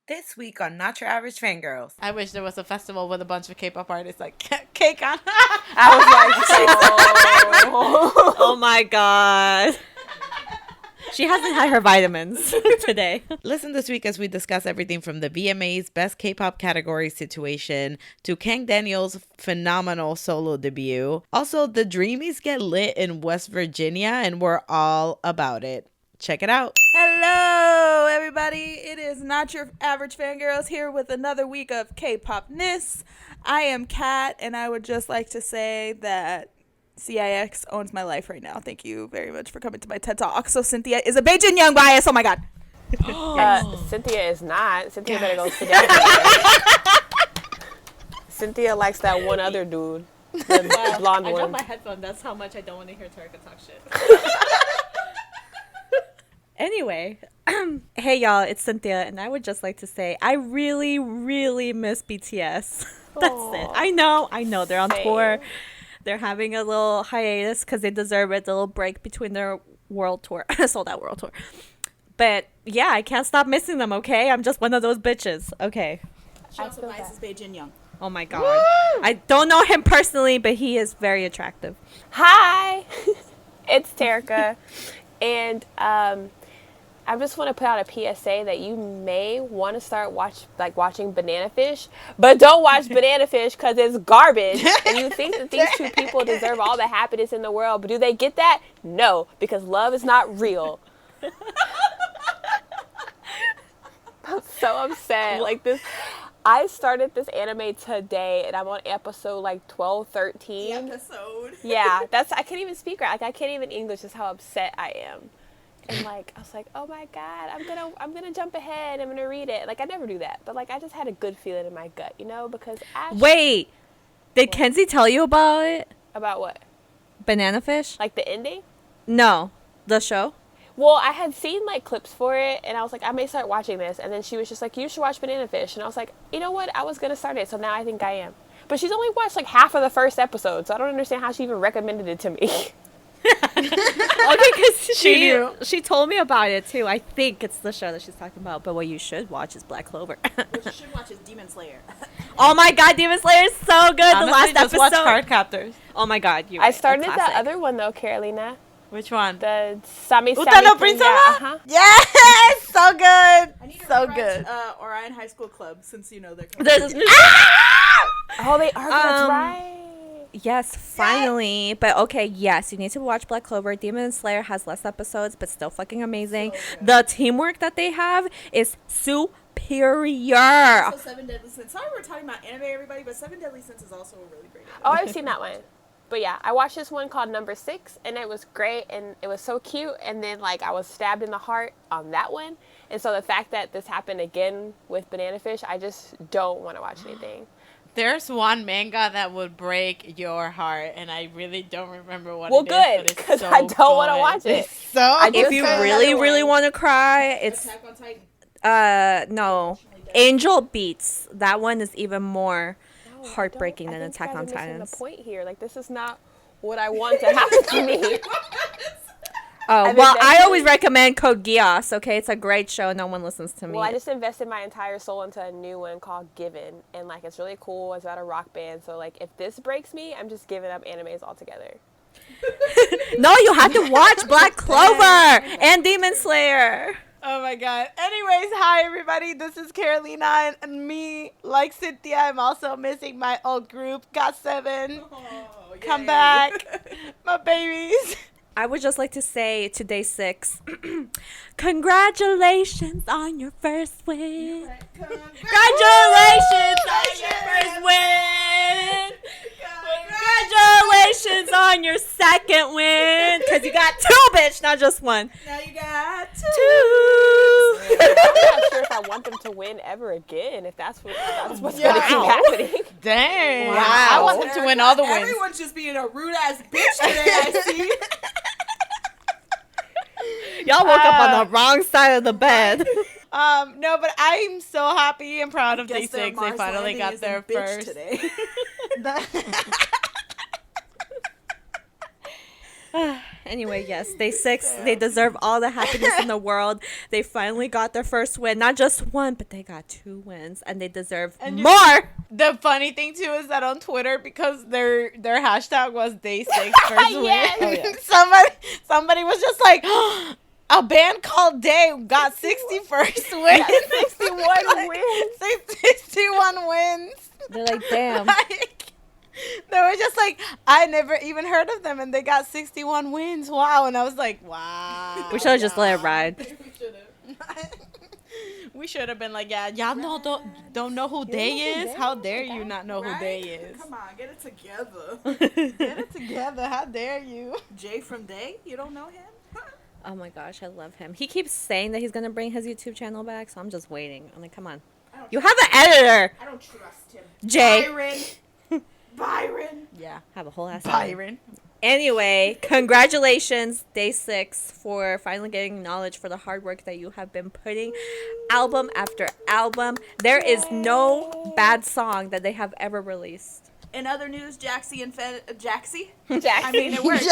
This week on Not Your Average Fangirls. I wish there was a festival with a bunch of K-pop artists like KCON. I was like, oh my god. She hasn't had her vitamins today. Listen this week as we discuss everything from the VMA's Best K-pop Category situation to Kang Daniel's phenomenal solo debut. Also, the Dreamies get lit in West Virginia, and we're all about it. Check it out. Hello, everybody. It is Not Your Average Fangirls here with another week of K-pop-ness. I am Kat, and I would just like to say that CIX owns my life right now. Thank you very much for coming to my TED Talk. So Cynthia is a Beijing young bias. Oh my god. Cynthia is not. Cynthia better go sit down. Cynthia likes that one other dude. The blonde I one. got my headphone. That's how much I don't want to hear Tarika talk shit. Anyway, hey y'all, it's Cynthia, and I would just like to say I really, really miss BTS. That's it. I know, they're on tour. They're having a little hiatus because they deserve it, a little break between their world tour, sold out world tour. But yeah, I can't stop missing them, okay? I'm just one of those bitches, okay? She also biases Beijing young. Oh my god. Woo! I don't know him personally, but he is very attractive. Hi, it's Tarika, and I just want to put out a PSA that you may want to start watching Banana Fish, but don't watch Banana Fish because it's garbage. And you think that these two people deserve all the happiness in the world, but do they get that? No, because love is not real. I'm so upset. Like this, I started this anime today, and I'm on episode 12, 13. Yeah, I can't even speak right. I can't even English. Is how upset I am. And I was like, oh my god, I'm gonna jump ahead. I'm gonna read it. I never do that, but I just had a good feeling in my gut, because Ash. Wait, did Kenzie tell you about it? About what? Banana Fish? The ending? No, the show. Well, I had seen clips for it, and I was like, I may start watching this. And then she was just like, you should watch Banana Fish. And I was like, you know what? I was gonna start it, so now I think I am. But she's only watched half of the first episode, so I don't understand how she even recommended it to me. Okay, because she told me about it too. I think it's the show that she's talking about, but what you should watch is Black Clover. What you should watch is Demon Slayer. Oh my god, Demon Slayer is so good. Honestly, the last just episode. watch Cardcaptors. Oh my god, I started the other one though, Carolina. Which one? The Sami Uta no thing, Prinsama? yeah, uh-huh. Yes, so good. I need to So rewatch, good. Orion High School Club since they're coming. Oh, they are. That's right. Yes, finally. But okay, yes, you need to watch Black Clover. Demon Slayer has less episodes, but still fucking amazing. The teamwork that they have is superior. So Seven Deadly Sins. Sorry we're talking about anime, everybody, but Seven Deadly Sins is also a really great anime. Oh, I've seen that one. But yeah, I watched this one called Number 6, and it was great, and it was so cute. And then I was stabbed in the heart on that one. And so the fact that this happened again with Banana Fish, I just don't want to watch anything. There's one manga that would break your heart, and I really don't remember what well, it is. Good, because I don't want to watch it. So if you really want to cry, it's Attack on Titan. no, Angel Beats. That one is even more heartbreaking than I think Attack on you guys are missing Titans. the point here. This is not what I want to happen to me. Oh, well, I always recommend Code Geass, okay? It's a great show. No one listens to me. Well, I just invested my entire soul into a new one called Given, and it's really cool. It's about a rock band, so if this breaks me, I'm just giving up animes altogether. No, you have to watch Black Clover and Demon Slayer. Oh my god. Anyways, hi everybody. This is Carolina, and me, like Cynthia, I'm also missing my old group, Got7. Come back. My babies. I would just like to say to Day 6, congratulations on your first win. Congratulations on your first win. Congratulations on your second win. Because you got 2, bitch, not just 1. Now you got 2. I'm not sure if I want them to win ever again, if that's what's going to keep happening. Dang. Wow. I want them to win all the wins. Everyone's just being a rude-ass bitch today, I see. Y'all woke up on the wrong side of the bed. No, but I'm so happy and proud of Guess Day6. They Mars finally landing got is there a bitch first. Today. Anyway, yes, day 6, they deserve all the happiness in the world. They finally got their first win. Not just one, but they got 2 wins, and they deserve more. The funny thing too is that on Twitter, because their hashtag was day 6 first win. Somebody was just like, a band called Day got 61st win. 61 wins. 61 wins. They're like, damn. They were just like, I never even heard of them, and they got 61 wins. Wow. And I was like, wow. We should have just let it ride. We should have been like, yeah, y'all don't know who Day is? How dare you not know who Day is? Come on, get it together. Get it together. How dare you? Jay from Day? You don't know him? Oh my gosh, I love him. He keeps saying that he's going to bring his YouTube channel back, so I'm just waiting. I'm like, come on. You have an editor. I don't trust him. Jay. Byron. Yeah. Have a whole ass Byron. Anyway, congratulations, day 6, for finally getting knowledge for the hard work that you have been putting album after album. There is no bad song that they have ever released. In other news, Jackson and Jackson. I mean, it works.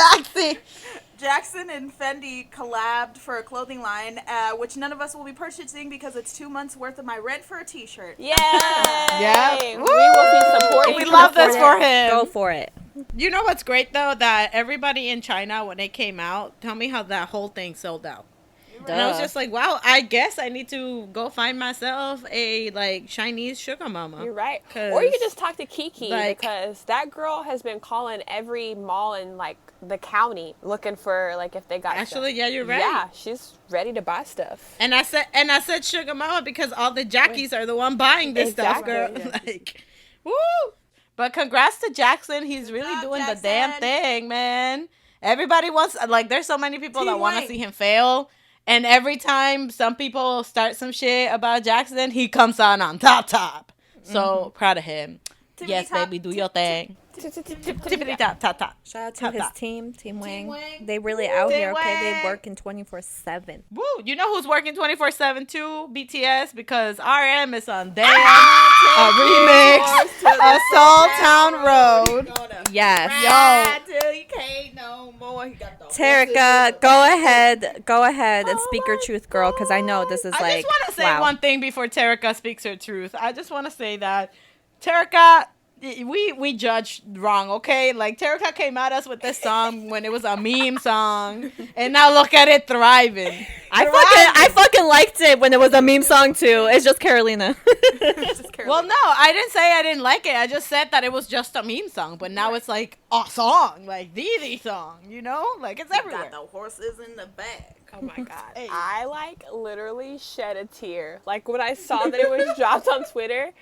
Jackson and Fendi collabed for a clothing line, which none of us will be purchasing because it's 2 months worth of my rent for a t-shirt. Yay! Yeah. We will be supporting. We love this for him. Go for it. You know what's great, though? That everybody in China, when they came out, tell me how that whole thing sold out. And I was just like, wow, I guess I need to go find myself a, like, Chinese sugar mama. You're right. Or you could just talk to Kiki, because that girl has been calling every mall in, like, the county looking for, like, if they got Actually, stuff. yeah, you're right. Yeah, she's ready to buy stuff. And I said sugar mama because all the jackies are the one buying this stuff, girl. Yeah. Like, woo! But congrats to Jackson. He's really doing the damn thing, man. Everybody wants, like, there's so many people that want to see him fail. And every time some people start some shit about Jackson, he comes on top. So proud of him. Yes, baby, do your thing. Tippity top, top, top. Shout out to his team, Team Wang. They really out here, okay? They working 24/7. Woo! You know who's working 24/7 too? BTS, because RM is on their remix of Soul Town Road. Yes. Yo. Till you can't no more. Terica, go ahead and speak your truth, girl, because I know this is I like, just want to say wow. one thing before Terica speaks her truth. I just want to say that Terica, we judged wrong, okay? Like, Terica came at us with this song when it was a meme song, and now look at it thriving. I fucking liked it when it was a meme song too. It's just Carolina. Well, no, I didn't say I didn't like it. I just said that it was just a meme song, but now it's like a song, like the song, you know? Like, it's everywhere. Got the horses in the bag. Oh my god. Hey. I, like, literally shed a tear. Like, when I saw that it was dropped on Twitter,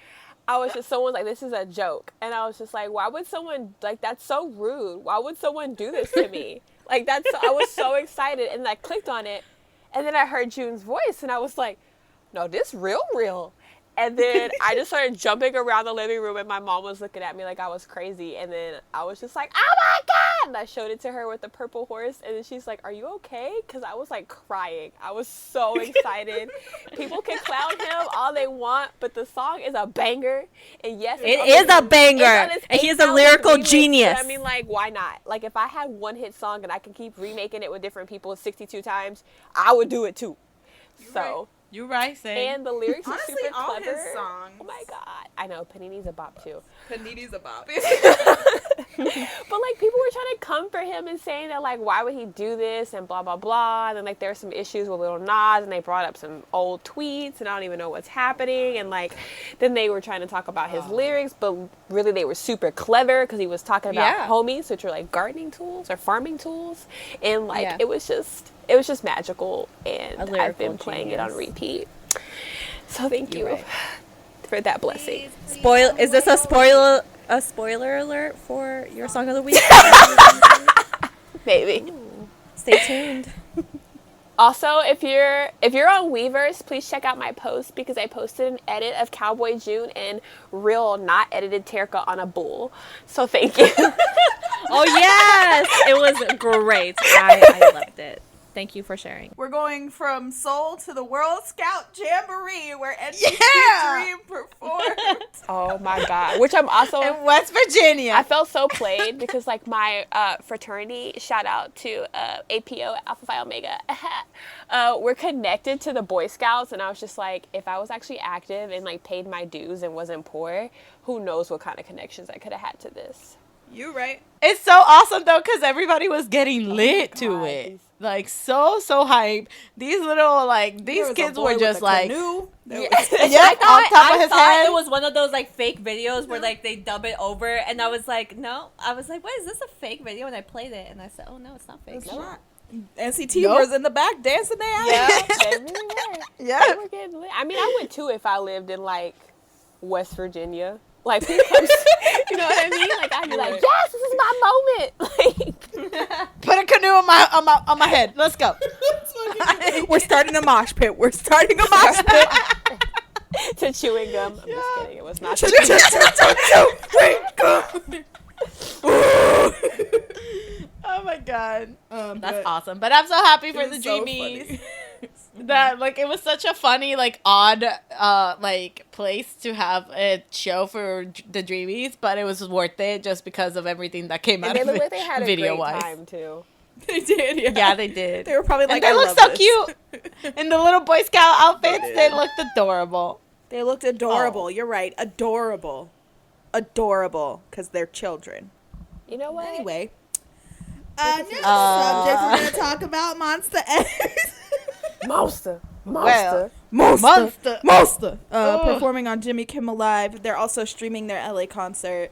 I was just, someone's like, this is a joke. And I was just like, why would someone, like, that's so rude. Why would someone do this to me? Like, I was so excited. And I clicked on it. And then I heard June's voice. And I was like, no, this real. And then I just started jumping around the living room. And my mom was looking at me like I was crazy. And then I was just like, oh my God. And I showed it to her with the purple horse. And then she's like, are you okay? Because I was like crying. I was so excited. People can clown him all they want, but the song is a banger. And yes, It is a banger. And he is a lyrical genius. I mean, like, why not? Like, if I had one hit song and I can keep remaking it with different people 62 times, I would do it too. You're right, Say. And the lyrics are super all clever. his songs. Oh my god. I know, Panini's a bop too. Panini's a bop. But like, people were trying to come for him and saying that, like, why would he do this and blah blah blah. And then, like, there were some issues with Lil Nas, and they brought up some old tweets, and I don't even know what's happening. And like, then they were trying to talk about his lyrics, but really they were super clever because he was talking about homies, which are like gardening tools or farming tools. And like, it was just magical, and I've been playing it on repeat. So thank you for that blessing. Is this a spoiler alert for your song of the week? Maybe. Ooh, stay tuned. Also, if you're on Weverse, please check out my post, because I posted an edit of Cowboy June and real not edited Terica on a BOOL. So thank you. Oh yes, it was great. I loved it. Thank you for sharing. We're going from Seoul to the World Scout Jamboree, where NCT Dream performed. Oh my God. Which I'm also In West Virginia. I felt so played because like my fraternity, shout out to APO Alpha Phi Omega, we're connected to the Boy Scouts, and I was just like, if I was actually active and like paid my dues and wasn't poor, who knows what kind of connections I could have had to this. You right. It's so awesome though, because everybody was getting lit to it. Like so hype. These little these kids were just like canoe. yeah, I on top of his thought head. it was one of those like fake videos where like they dub it over, and I was like, no. I was like, wait, is this a fake video? And I played it, and I said, oh no, it's not fake. It's not. NCT was in the back dancing their ass. Yeah, they really were. Yeah. They were getting lit. I mean, I would too if I lived in like West Virginia. Like, who comes, you know what I mean? Like, I'd be like, yes, this is my moment. Like, Put a canoe on my head. Let's go. We're starting a mosh pit. We're starting a mosh pit. to chewing gum. I'm just kidding. It was not Oh my God. But That's awesome. But I'm so happy for it the was so Dreamies. That it was such a funny odd place to have a show for the Dreamies, but it was worth it just because of everything that came out and they of look it like they had a video great wise. time too. They did, yeah. Yeah, they did. They were probably like, and they I looked love so this. cute in the little Boy Scout outfits. They looked adorable. They looked adorable. You're right. Adorable. Adorable. Because they're children. You know what? Anyway. Next subject, we're going to talk about Monsta X. Monster. Well, Monsta. Performing on Jimmy Kimmel Live. They're also streaming their LA concert.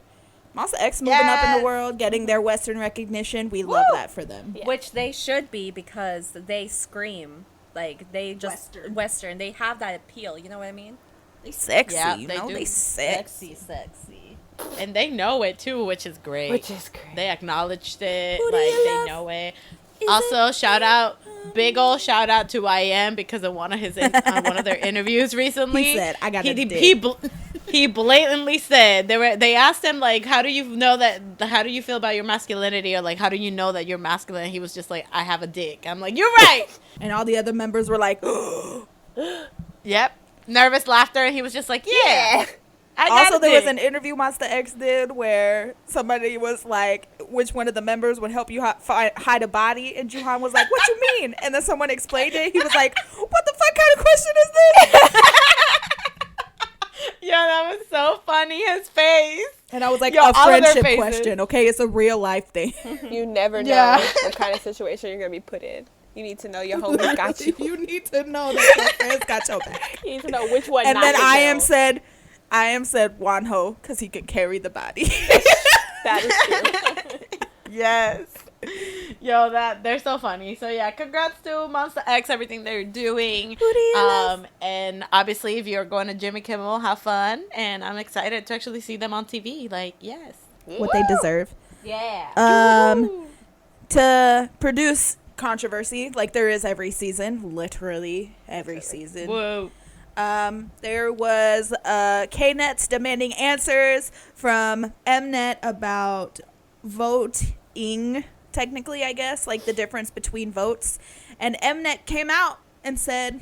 Monsta X moving up in the world, getting their Western recognition. We love that for them. Yeah. Which they should be, because they scream. Like, they just... Western. They have that appeal, you know what I mean? They sexy, Yeah, you they know? do. They sexy. and they know it too, which is great. They acknowledged it. Who do you They love? know it. Also, big ol' shout out to IM because of one of their interviews recently. He said, "I got a dick." He blatantly said they asked him how do you feel about your masculinity, or how do you know that you're masculine? He was just like, I have a dick. I'm like, you're right. And all the other members were like, Yep. Nervous laughter, and he was just like, yeah. I got also, a there was dick. an interview Monsta X did where somebody was like, which one of the members would help you hide a body? And Juhan was like, what you mean? And then someone explained it. He was like, what the fuck kind of question is this? Yeah, that was so funny, his face. And I was like, Yo, a all of their friendship faces. question, okay? It's a real life thing. You never know Yeah. what kind of situation you're going to be put in. You need to know your homies got you. You need to know that your friends got your back. You need to know which one And not then to I am said Wonho because he could carry the body. That is true. Yes. Yo, they're so funny. So yeah, congrats to Monsta X, everything they're doing. And obviously if you're going to Jimmy Kimmel, have fun. And I'm excited to actually see them on TV. Yes. What they deserve. Yeah. To produce controversy like there is every season, literally every season. Whoa. There was Knets demanding answers from Mnet about voting, technically, I guess, the difference between votes. And Mnet came out and said,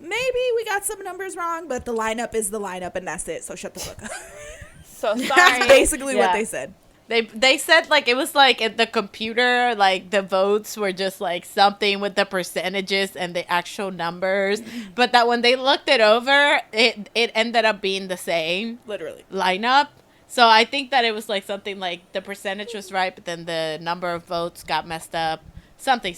maybe we got some numbers wrong, but the lineup is the lineup, and that's it. So shut the fuck up. So sorry. That's basically what Yeah. they said. They said it was at the computer, the votes were just something with the percentages and the actual numbers, but that when they looked it over, it ended up being the same Literally. lineup. So I think that it was something the percentage was right, but then the number of votes got messed up. Something.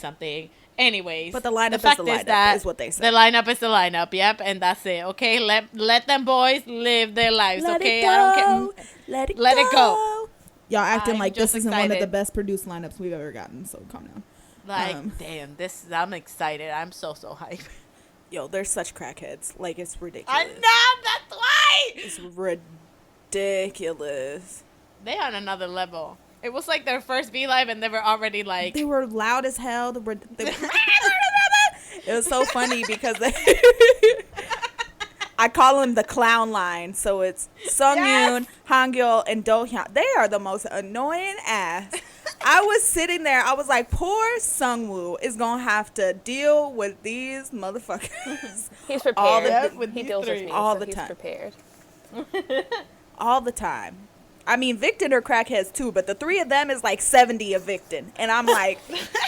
Anyways, But the lineup is fact the lineup, that is what they said. The lineup is the lineup. Yep, and that's it. Okay, let them boys live their lives. Okay, I don't care. Let it go. Y'all acting I'm like this just isn't one of the excited. best produced lineups we've ever gotten, so calm down. Damn, I'm excited. I'm so hyped. Yo, they're such crackheads. It's ridiculous. I know, that's why. It's ridiculous. They on another level. It was their first V Live, and they were already They were loud as hell. They were it was so funny because I call them the clown line. So it's Sungyoon, Hangul, and Dohyun. They are the most annoying ass. I was sitting there. I was like, poor Sungwoo is gonna have to deal with these motherfuckers. He's prepared. He deals with me, all so the he's time. prepared. All the time. I mean, Victon are crackheads too, but the three of them is like 70 of Victon, and I'm like,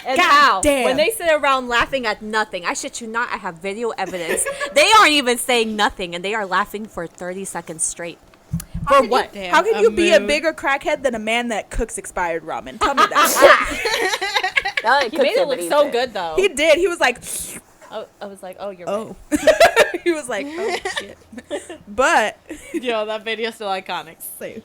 And God how? damn. When they sit around laughing at nothing, I shit you not, I have video evidence. They aren't even saying nothing, and they are laughing for 30 seconds straight. For what? How can you be a bigger crackhead than a man that cooks expired ramen? Tell me that. He made it look so good, though. He did. He was like, I was like, oh, you're oh. He was like, oh, shit. But, Yo, that video's still iconic. same.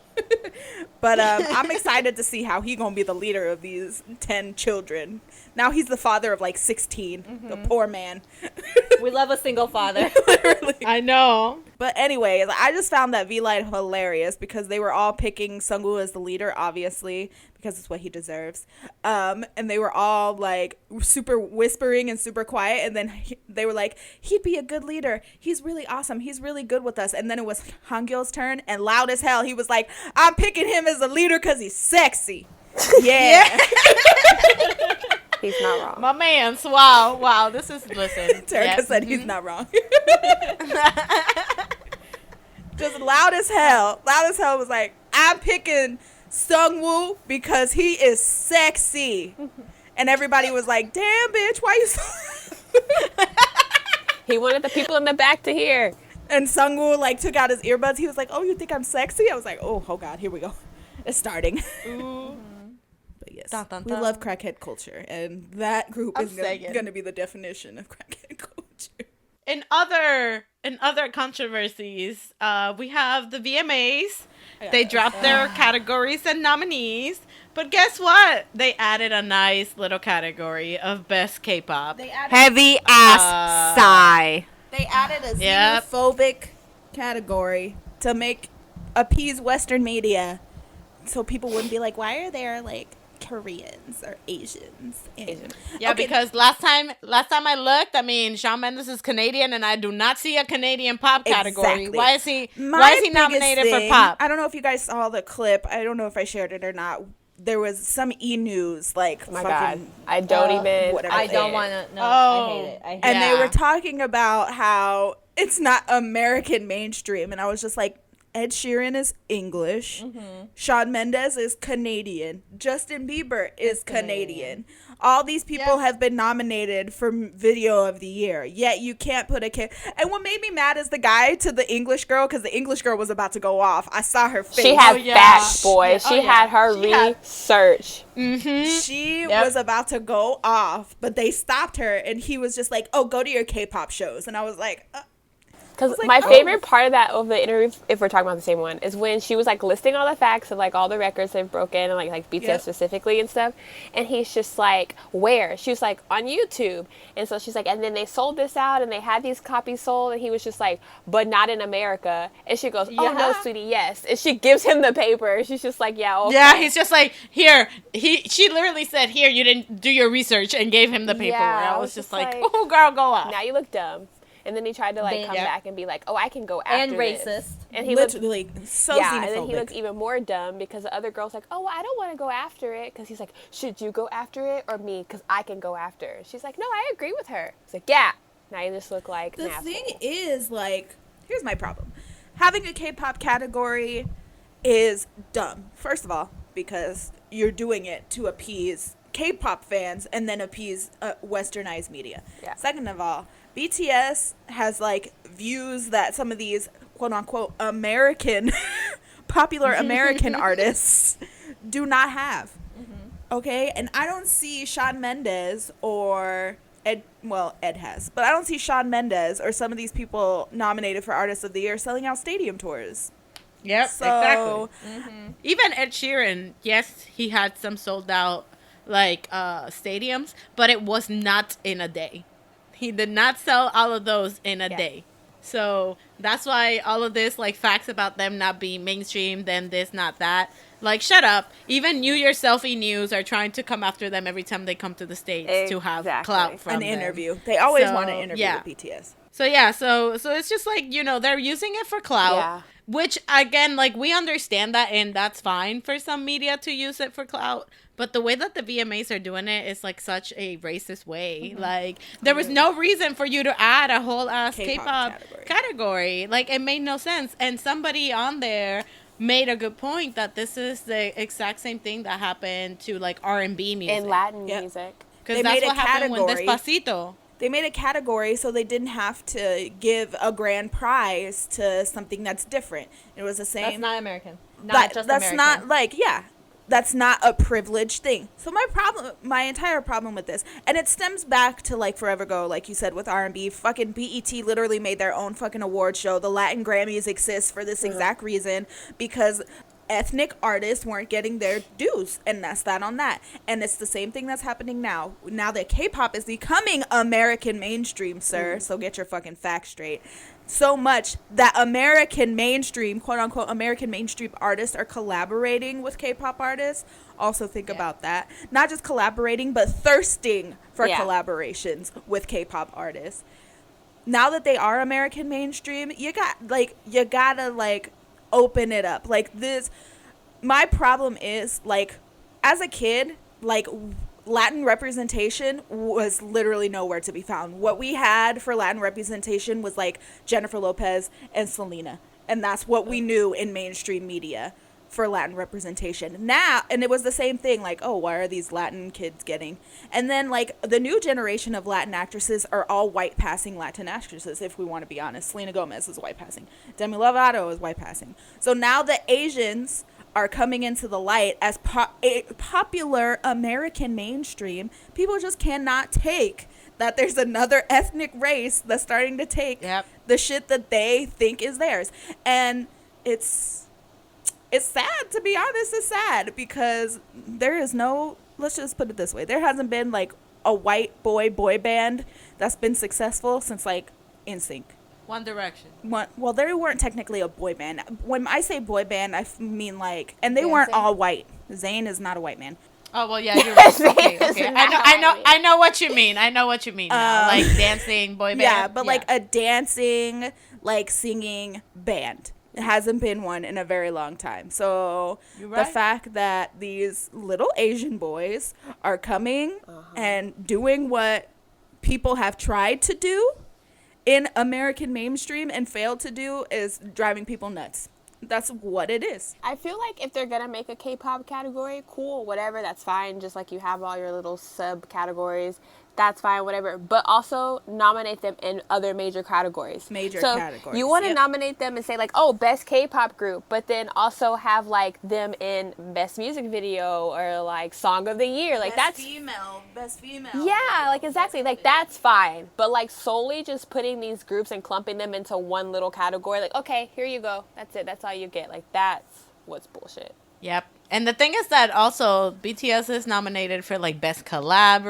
But I'm excited to see how he gonna be the leader of these 10 children. Now he's the father of like 16. The poor man. We love a single father. Literally. I know. But anyways, I just found that V-Light hilarious because they were all picking Sungwoo as the leader, obviously, because it's what he deserves. And they were all like super whispering and super quiet. And then they were like, he'd be a good leader. He's really awesome. He's really good with us. And then it was Hangul's turn, and loud as hell, he was like, I'm picking him as a leader because he's sexy. Yeah. He's not wrong. My man's. Wow. This is, listen. Terica said he's not wrong. Just loud as hell. Loud as hell was like, I'm picking Sungwoo because he is sexy. And everybody was like, damn, bitch, why you so... He wanted the people in the back to hear. And Sungwoo like took out his earbuds. He was like, oh, you think I'm sexy? I was like, oh God, here we go. It's starting. But yes, Dun, dun, we dun. love crackhead culture. And that group is saying. going to be the definition of crackhead culture. In other controversies, we have the VMAs. They dropped their categories and nominees, but guess what? They added a nice little category of best K-pop. Heavy ass sigh. They added a Yep. xenophobic category to appease Western media, so people wouldn't be like, why are there like Koreans or Asians? Yeah, Okay. because last time I looked, I mean, Shawn Mendes is Canadian, and I do not see a Canadian pop category. Exactly. Why is he biggest nominated thing- for pop? I don't know if you guys saw the clip. I don't know if I shared it or not. There was some E-News like Oh my fucking God. I don't even. whatever. I they don't did. want to. No, Oh. I hate it. I hate And it. they Yeah. were talking about how it's not American mainstream, and I was just like, Ed Sheeran is English. Shawn Mendes is Canadian. Justin Bieber is Canadian. All these people have been nominated for Video of the Year, yet you can't put a kid. And what made me mad is the guy to the English girl, because the English girl was about to go off. I saw her face. She had yeah. facts, boy. She yeah. had her She had- research. She was about to go off, but they stopped her, and he was just like, oh, go to your K-pop shows. And I was like, Because like, my oh. favorite part of that of the interview, if we're talking about the same one, is when she was like listing all the facts of like all the records they've broken and like BTS Yep. specifically and stuff. And he's just like, where? She was like, on YouTube. And so she's like, and then they sold this out and they had these copies sold. And he was just like, but not in America. And she goes, oh no, sweetie, yes. And she gives him the paper. She's just like, yeah, okay. Yeah, he's just like, here. She literally said, here, you didn't do your research, and gave him the paper. Yeah, I was just like, oh, girl, go off. Now you look dumb. And then he tried to like come back and be like, oh, I can go after And this. racist. And he looked, literally so yeah, xenophobic. and then he looked even more dumb because the other girl's like, oh, well, I don't want to go after it. Because he's like, should you go after it or me? Because I can go after it. She's like, no, I agree with her. He's like, yeah. Now you just look like The an thing asshole. is, like, here's my problem. Having a K-pop category is dumb. First of all, because you're doing it to appease K-pop fans and then appease westernized media. Yeah. Second of all, BTS has, like, views that some of these quote-unquote American, popular American artists do not have. Okay? And I don't see Shawn Mendes or... Ed has, but I don't see Shawn Mendes or some of these people nominated for Artist of the Year selling out stadium tours. Yep, So, exactly. Even Ed Sheeran, yes, he had some sold out like stadiums, but it was not in a day. He did not sell all of those in a day. So that's why all of this like facts about them not being mainstream, then this, not that. Like, shut up. Even New Year Selfie News are trying to come after them every time they come to the States to have clout from an them. interview. They always So, want an interview yeah. with BTS. So yeah, so it's just like, you know, they're using it for clout. Yeah. Which, again, like, we understand that, and that's fine for some media to use it for clout. But the way that the VMAs are doing it is, like, such a racist way. Like, there was no reason for you to add a whole ass K-pop category. Like, it made no sense. And somebody on there made a good point that this is the exact same thing that happened to, like, R&B music. In Latin music. Because that's what happened with Despacito. They made a category so they didn't have to give a grand prize to something that's different. It was the same. That's not American. That's American. Not like, that's not a privileged thing. So my entire problem with this, and it stems back to like forever ago, like you said, with R&B, fucking BET literally made their own fucking award show. The Latin Grammys exist for this exact reason, because ethnic artists weren't getting their dues, and that's that on that. And it's the same thing that's happening now that K-pop is becoming American mainstream, sir. So get your fucking facts straight. So much that American mainstream, quote unquote American mainstream artists are collaborating with K-pop artists. Also think about that, not just collaborating but thirsting for collaborations with K-pop artists. Now that they are American mainstream, you gotta open it up. Like, this, my problem is, like, as a kid, like, Latin representation was literally nowhere to be found. What we had for Latin representation was like Jennifer Lopez and Selena, and that's what we knew in mainstream media for Latin representation. Now, and it was the same thing, like, oh, why are these Latin kids getting? And then, like, the new generation of Latin actresses are all white passing Latin actresses, if we want to be honest. Selena Gomez is white passing. Demi Lovato is white passing. So now the Asians are coming into the light as popular American mainstream. People just cannot take that there's another ethnic race that's starting to take the shit that they think is theirs. And it's sad, to be honest. It's sad because there is no, let's just put it this way, there hasn't been like a white boy band that's been successful since like NSYNC. One Direction. Well, they weren't technically a boy band. When I say boy band, I mean like, and they weren't all white. Zayn is not a white man. Oh well, yeah, you're right. Okay. I know what you mean. I know what you mean now. Like dancing boy band. Yeah, but like a dancing, like singing band. It hasn't been one in a very long time. So the fact that these little Asian boys are coming and doing what people have tried to do in American mainstream and failed to do is driving people nuts. That's what it is. I feel like if they're gonna make a K-pop category, cool, whatever, that's fine. Just like you have all your little subcategories, that's fine, whatever. But also nominate them in other major categories. Categories. You want to nominate them and say like, oh, best K-pop group, but then also have like them in best music video or like song of the year. Like best female. Yeah, like exactly. Like that's fine. But like solely just putting these groups and clumping them into one little category, like, okay, here you go. That's it. That's all you get. Like that's what's bullshit. Yep. And the thing is that also BTS is nominated for like best collab,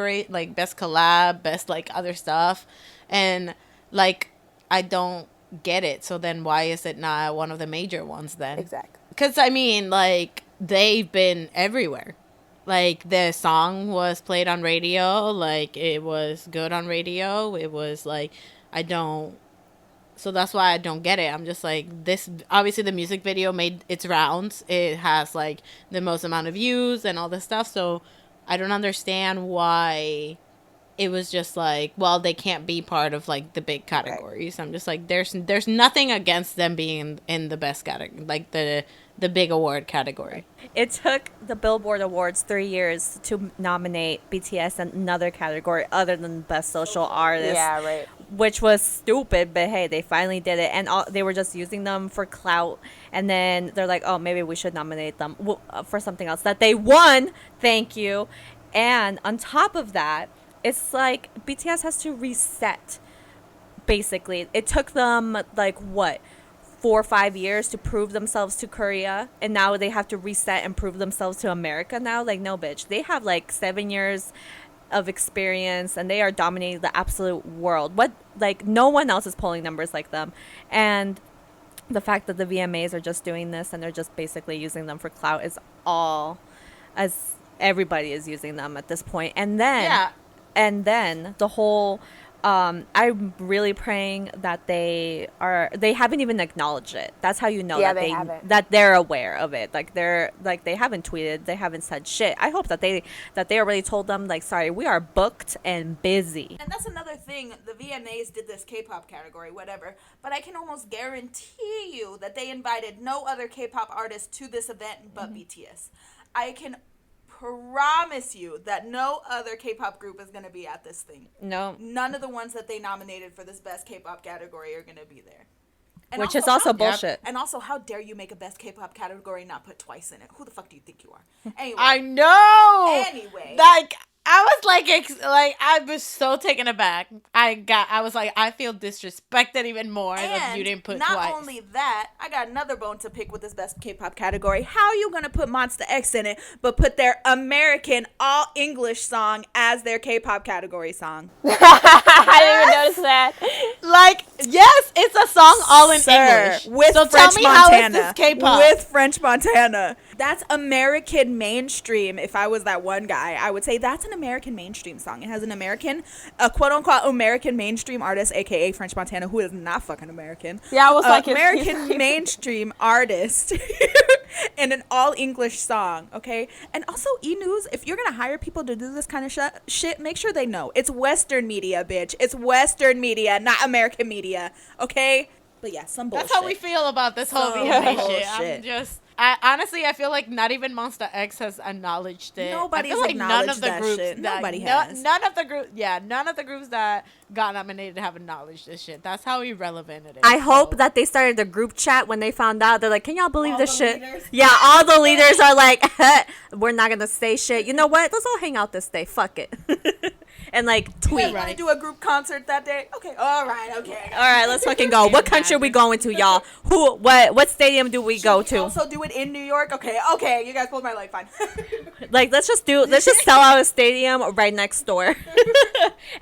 best like other stuff. And like, I don't get it. So then why is it not one of the major ones then? Exactly. Because I mean, like, they've been everywhere. Like, the song was played on radio. Like, it was good on radio. It was like, so that's why I don't get it. I'm just like, this, obviously the music video made its rounds. It has like the most amount of views and all this stuff. So I don't understand why it was just like, well, they can't be part of like the big categories. Right. I'm just like, there's nothing against them being in the best category, like the big award category. It took the Billboard Awards 3 years to nominate BTS in another category other than Best Social Artist. Yeah, right. Which was stupid, but hey, they finally did it. And they were just using them for clout. And then they're like, oh, maybe we should nominate them for something else that they won. Thank you. And on top of that, it's like BTS has to reset, basically. It took them, like, 4 or 5 years to prove themselves to Korea, and now they have to reset and prove themselves to America now. Like, no, bitch. They have, like, 7 years of experience, and they are dominating the absolute world. No one else is pulling numbers like them. And the fact that the VMAs are just doing this, and they're just basically using them for clout is all, as everybody is using them at this point. And then... Yeah. And then the whole I'm really praying that they haven't even acknowledged it. That's how you know that they're aware of it. Like they haven't tweeted, they haven't said shit. I hope that they already told them, like, sorry, we are booked and busy. And that's another thing. The VMAs did this K-pop category, whatever. But I can almost guarantee you that they invited no other K-pop artist to this event but BTS. I can promise you that no other K-pop group is going to be at this thing. No. None of the ones that they nominated for this best K-pop category are going to be there. And which is also bullshit. Yep. And also, how dare you make a best K-pop category and not put twice in it? Who the fuck do you think you are? Anyway. I know. Anyway. Like, I was like, I was so taken aback. I was like, I feel disrespected even more that you didn't put twice. Not only that, I got another bone to pick with this best K-pop category. How are you gonna put Monsta X in it, but put their American all English song as their K-pop category song? I didn't even notice that. Like, yes, it's a song all in English. With so French tell me Montana. how is this K-pop? With French Montana. That's American mainstream. If I was that one guy, I would say that's an American mainstream song. It has a quote-unquote American mainstream artist, aka French Montana, who is not fucking American. Yeah, I was like, American mainstream artist in an all-English song, okay? And also, E-News, if you're gonna hire people to do this kind of shit, make sure they know. It's Western media, bitch. It's Western media, not American media, okay? But yeah, some bullshit. That's how we feel about this whole VMA shit. Honestly, I feel like not even Monsta X has acknowledged it. Nobody's like acknowledged that shit. Nobody has. None of the groups that got nominated have acknowledged this shit. That's how irrelevant it is. I hope that they started the group chat when they found out. They're like, can y'all believe this shit? Leaders? Yeah, all the leaders are like, we're not going to say shit. You know what? Let's all hang out this day. Fuck it. And like tweet. You want to do a group concert that day? Okay. All right. Let's fucking go. What country are we going to, y'all? What stadium do we go to? Also do it in New York. Okay. You guys pulled my leg. Fine. Like let's just sell out a stadium right next door,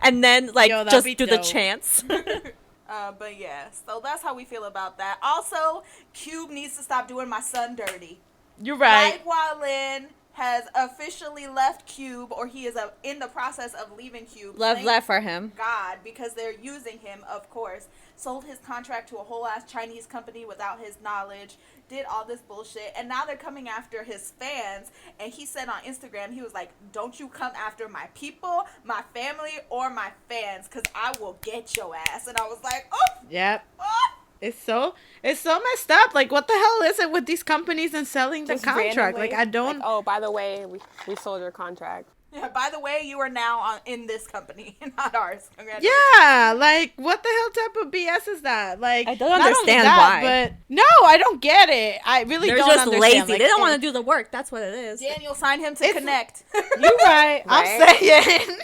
and then like just do dope. The chants. But yeah, so that's how we feel about that. Also, Cube needs to stop doing my son dirty. You're right. Wallin has officially left Cube, or he is in the process of leaving Cube. Love left for him. God, because they're using him, of course. Sold his contract to a whole ass Chinese company without his knowledge. Did all this bullshit, and now they're coming after his fans. And he said on Instagram, he was like, "Don't you come after my people, my family, or my fans, because I will get your ass." And I was like, "Oh, yep." Oh. It's so messed up. Like, what the hell is it with these companies and selling the contract? Randomly, like, I don't. Like, oh, by the way, we sold your contract. Yeah, by the way, you are now in this company, not ours. Yeah, like, what the hell type of BS is that? Like, I don't understand why. But no, I don't get it. I really don't understand. They're just lazy. Like, they don't want to do the work. That's what it is. Daniel signed him to connect. You're right. I'm saying.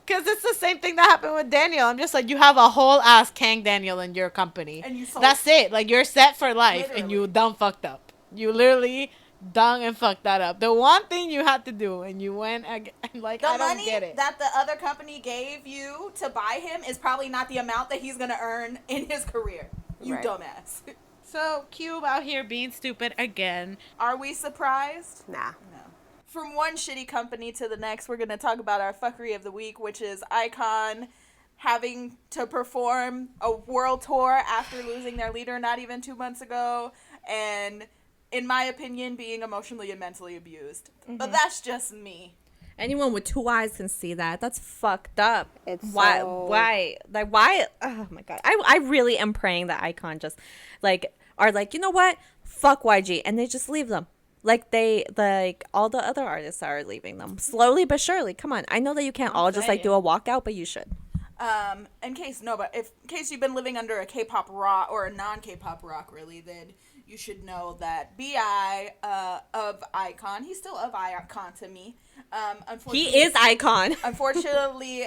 Because it's the same thing that happened with Daniel. I'm just like, you have a whole ass Kang Daniel in your company. And that's it. Like, you're set for life. Literally. And you done fucked up. You literally done and fucked that up. The one thing you had to do, and you went again. Like, I don't get it. The money that the other company gave you to buy him is probably not the amount that he's going to earn in his career. You dumbass. So, Cube out here being stupid again. Are we surprised? Nah. No. From one shitty company to the next, we're going to talk about our fuckery of the week, which is iKon having to perform a world tour after losing their leader not even 2 months ago, and, in my opinion, being emotionally and mentally abused. Mm-hmm. But that's just me. Anyone with two eyes can see that. That's fucked up. It's why? Like, why? Oh, my God. I really am praying that iKon just, like, are like, you know what? Fuck YG. And they just leave them. Like all the other artists are leaving them slowly but surely. Come on, I know that you can't all just like do a walkout, but you should. In case you've been living under a K-pop rock or a non-K-pop rock, really, then you should know that BI of iKon, he's still of iKon to me. He is iKon. Unfortunately,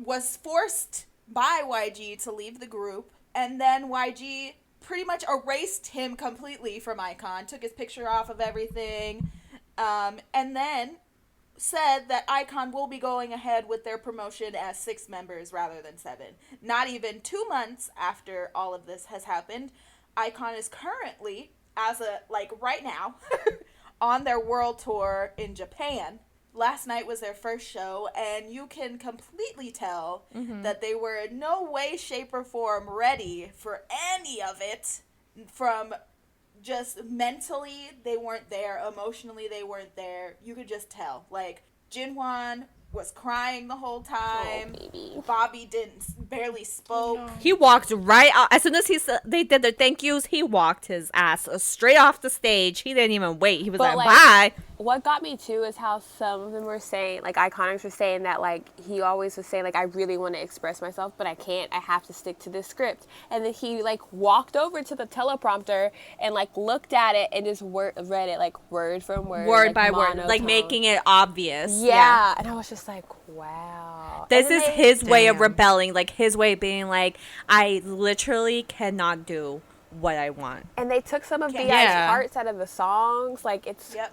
was forced by YG to leave the group, and then YG pretty much erased him completely from iKon, took his picture off of everything, and then said that iKon will be going ahead with their promotion as 6 members rather than 7. Not even 2 months after all of this has happened, iKon is currently, right now, on their world tour in Japan, last night was their first show, and you can completely tell that they were in no way, shape, or form ready for any of it. From just mentally, they weren't there. Emotionally, they weren't there. You could just tell. Like, Jinhwan was crying the whole time. Oh, baby. Bobby barely spoke. No. He walked right out. As soon as they did their thank yous, he walked his ass straight off the stage. He didn't even wait. He was But, like, like, bye. What got me too is how some of them were saying, like Iconics were saying that like he always was saying like I really want to express myself, but I can't. I have to stick to this script. And then he like walked over to the teleprompter and like looked at it and just read it like word from word, Word like, by word, monotone. like making it obvious. Yeah. And I was just like, wow. This And is then his way of Damn. rebelling, like his way of being like, I literally cannot do what I want. And they took some of Okay. VI's Yeah. parts out of the songs. Like, it's Yep.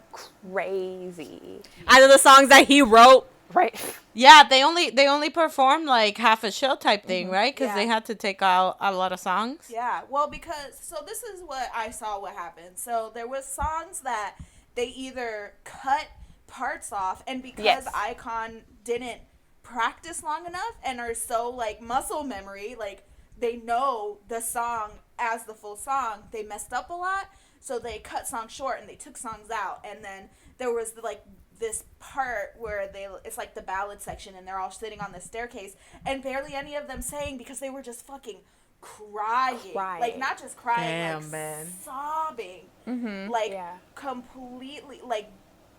crazy. Out of the songs that he wrote, Right. Yeah, they only performed like half a show type thing, right? Because Yeah. they had to take out a lot of songs. Yeah, well, because, so this is what I saw what happened. So there was songs that they either cut parts off, and because Yes. iKon didn't practice long enough and are so, like, muscle memory, like, they know the song as the full song, they messed up a lot, so they cut songs short and they took songs out. And then there was, like, this part where it's like the ballad section, and they're all sitting on the staircase, and barely any of them sang because they were just fucking crying. Like, not just crying, Damn, like man. sobbing. Like, Yeah. completely, like,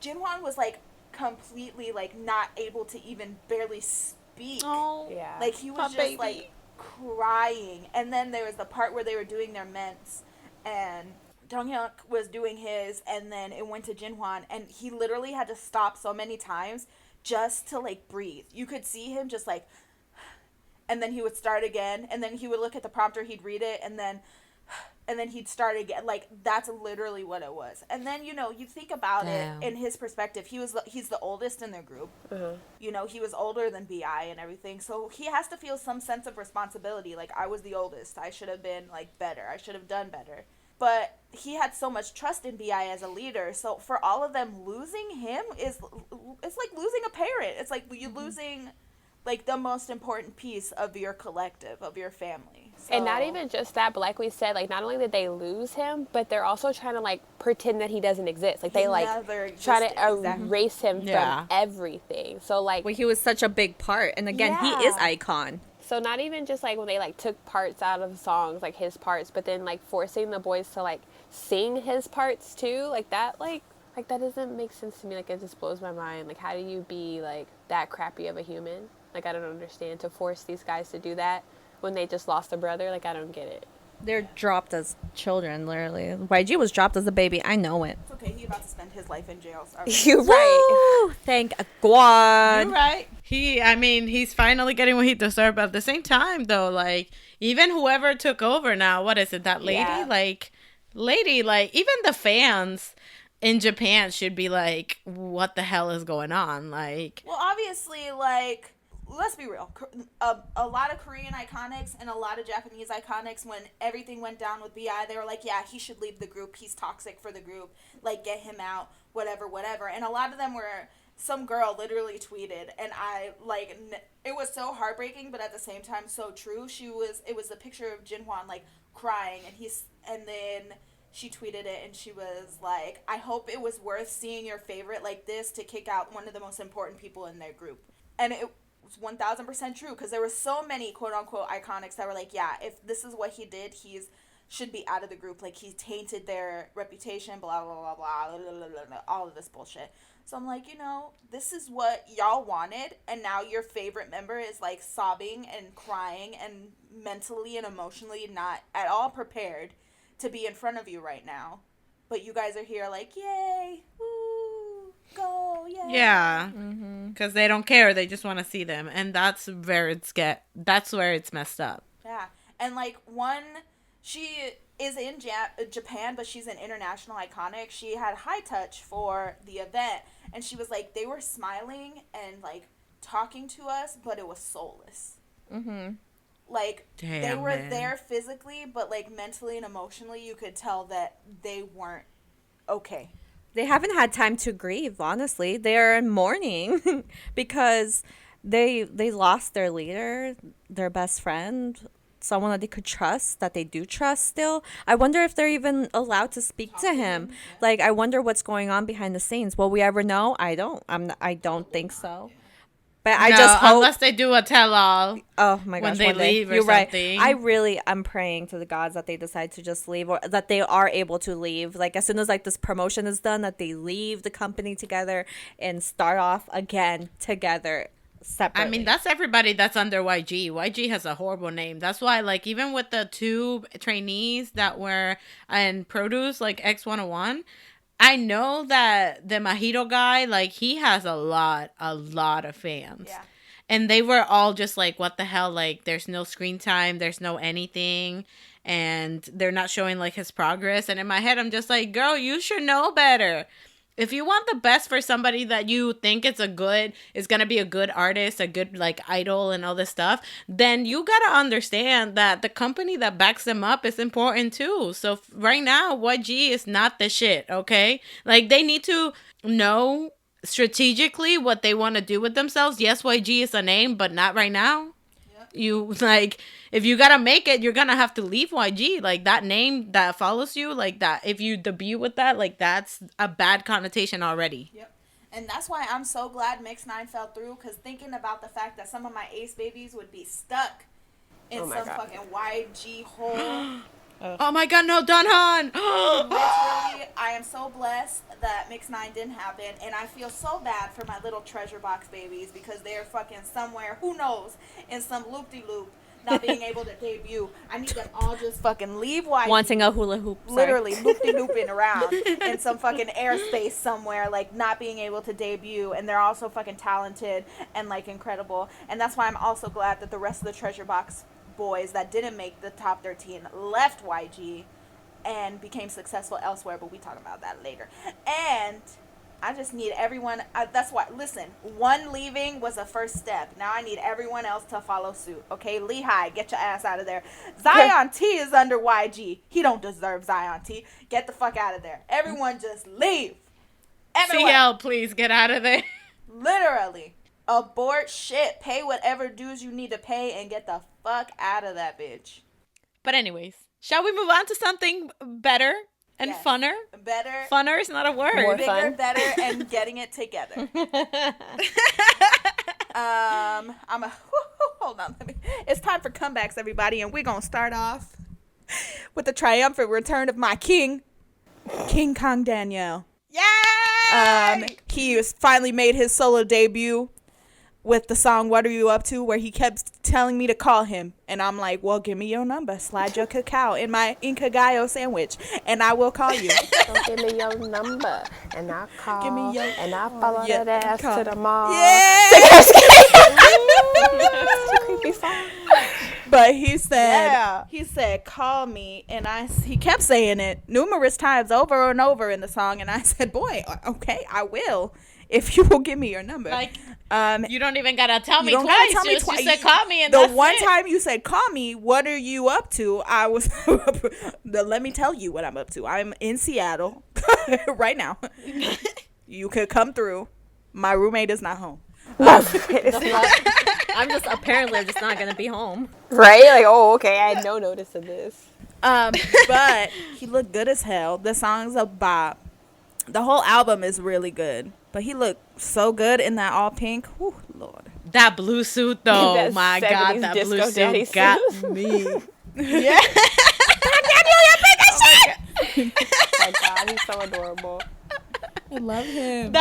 Jinhwan was, like, completely, like, not able to even barely speak. Oh, Yeah. Like, he was my just, baby. like, crying. And then there was the part where they were doing their ments, and Donghyuk was doing his, and then it went to Jinhwan, and he literally had to stop so many times just to, like, breathe. You could see him just, like, and then he would start again, and then he would look at the prompter, he'd read it, and then he'd start again. Like, that's literally what it was. And then, you know, you think about Damn. it in his perspective. He's the oldest in their group. You know, he was older than BI and everything, so he has to feel some sense of responsibility. Like, I was the oldest. I should have been, like, better. I should have done better. But he had so much trust in BI as a leader, so for all of them, losing him it's like losing a parent. It's like you losing, like, the most important piece of your collective, of your family. So, And not even just that, but like we said, like not only did they lose him, but they're also trying to like pretend that he doesn't exist. Like they like never try existed. to Exactly. erase him Yeah. from everything. So like, well, he was such a big part. And again, he is Yeah. icon. so not even just like when they like took parts out of songs, like his parts, but then like forcing the boys to like sing his parts too, like that that doesn't make sense to me. Like it just blows my mind. Like how do you be like that crappy of a human? Like I don't understand, to force these guys to do that when they just lost a brother. Like I don't get it. They're dropped as children, literally. YG was dropped as a baby. I know it. It's okay. He's about to spend his life in jail. Sorry. You're right. Woo! Thank God. You're right. He's finally getting what he deserved. But at the same time, though, like, even whoever took over now, what is it, that lady? Yeah. Like, even the fans in Japan should be like, what the hell is going on? Like, Well, obviously, like, let's be real. A lot of Korean iconics and a lot of Japanese iconics, when everything went down with BI, they were like, yeah, he should leave the group. He's toxic for the group. Like, get him out, whatever, whatever. And a lot of them were, some girl literally tweeted, and I, like, it was so heartbreaking, but at the same time, so true. It was a picture of Jinhwan, like, crying, and then she tweeted it, and she was like, I hope it was worth seeing your favorite like this to kick out one of the most important people in their group. And it was 1000% true, because there were so many quote-unquote iconics that were like, yeah, if this is what he did, should be out of the group. Like, he tainted their reputation, blah, blah, blah, blah, blah, blah, blah, blah, all of this bullshit. So I'm like, you know, this is what y'all wanted, and now your favorite member is, like, sobbing and crying and mentally and emotionally not at all prepared to be in front of you right now. But you guys are here like, yay, woo, go, yay. yeah, because they don't care. They just want to see them. And that's where it's messed up. Yeah. And, like, she is in Japan, but she's an international iconic. She had high touch for the event, and she was like, they were smiling and, like, talking to us, but it was soulless. Like, they Damn, were man. there physically, but, like, mentally and emotionally, you could tell that they weren't okay. They haven't had time to grieve, honestly. They're in mourning because they lost their leader, their best friend, someone that they could trust, that they do trust still. I wonder if they're even allowed to speak to him. Like, I wonder what's going on behind the scenes. Will we ever know? I don't think so. But I just hope, unless they do a tell-all. Oh my gosh, when they one day. leave or You're something. right. I'm praying to the gods that they decide to just leave, or that they are able to leave. Like, as soon as like this promotion is done, that they leave the company together and start off again together separately. I mean, that's everybody that's under YG. YG has a horrible name. That's why, like, even with the 2 trainees that were in produce, like X101, I know that the Mojito guy, like, he has a lot of fans. Yeah. And they were all just like, what the hell? Like, there's no screen time. There's no anything. And they're not showing, like, his progress. And in my head, I'm just like, girl, you should know better. If you want the best for somebody that you think is going to be a good artist, a good, like, idol and all this stuff, then you got to understand that the company that backs them up is important too. So right now, YG is not the shit, okay? Like, they need to know strategically what they want to do with themselves. Yes, YG is a name, but not right now. You, like, if you gotta make it, you're gonna have to leave YG. Like, that name that follows you, like, that, if you debut with that, like, that's a bad connotation already. Yep. And that's why I'm so glad Mix 9 fell through, because thinking about the fact that some of my ace babies would be stuck in fucking YG hole. Oh my god, no, Donhan! Literally, I am so blessed that Mix 9 didn't happen, and I feel so bad for my little treasure box babies, because they're fucking somewhere, who knows, in some loop-de-loop, not being able to debut. I need them all just fucking leave YG. Wanting a hula hoop. Sorry. Literally loop-de-looping around in some fucking airspace somewhere, like, not being able to debut, and they're also fucking talented and, like, incredible. And that's why I'm also glad that the rest of the treasure box boys that didn't make the top 13 left YG and became successful elsewhere, but we talk about that later. And I just need everyone, that's why, listen, one leaving was a first step. Now I need everyone else to follow suit, okay? Lehigh, get your ass out of there. Zion T is under YG. He don't deserve Zion T. Get the fuck out of there. Everyone just leave. Everyone. CL, please get out of there. Literally. Abort shit. Pay whatever dues you need to pay and get the fuck out of that bitch. But anyways, shall we move on to something better and funner? Better. Funner is not a word. More Bigger, fun. better, and getting it together. Hold on. It's time for comebacks, everybody, and we're gonna start off with the triumphant return of my king, King Kang Daniel. Yay! He finally made his solo debut with the song What Are You Up To, where he kept telling me to call him, and I'm like, well, give me your number, slide your cacao in my Inca Gallo sandwich, and I will call you. So give me your number, and I'll call, Give me your- and I'll follow Yeah, that ass call. to the mall. Yeah. Creepy song. But he said, call me, and he kept saying it numerous times over and over in the song, and I said, boy, okay, I will, if you will give me your number. Like, you don't even gotta tell me You don't twice. gotta tell me Just twice. you said call me, and the that's one it. time you said call me, what are you up to? I was let me tell you what I'm up to. I'm in Seattle right now. You could come through. My roommate is not home. I'm just not gonna be home. Right? Like, oh, okay. I had no notice of this. But he looked good as hell. The song's a bop. The whole album is really good. But he looked so good in that all pink. Whew, Lord. That blue suit, though, That my 70s God, that blue disco daddy suit got suit. me. Yeah. Oh my God, he's so adorable. I love him.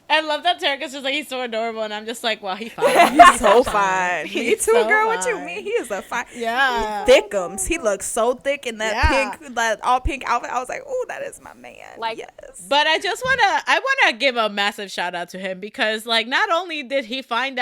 I love that Tarek is just like, he's so adorable, and I'm just like, well, he's fine. He's so fine. Me He's too, so girl. What you fine. mean? He is a fine. Yeah. Thickums. He looks so thick in that Yeah. pink, that all pink outfit. I was like, oh, that is my man. Like- yes. But I want to give a massive shout out to him because, like, not only did he fight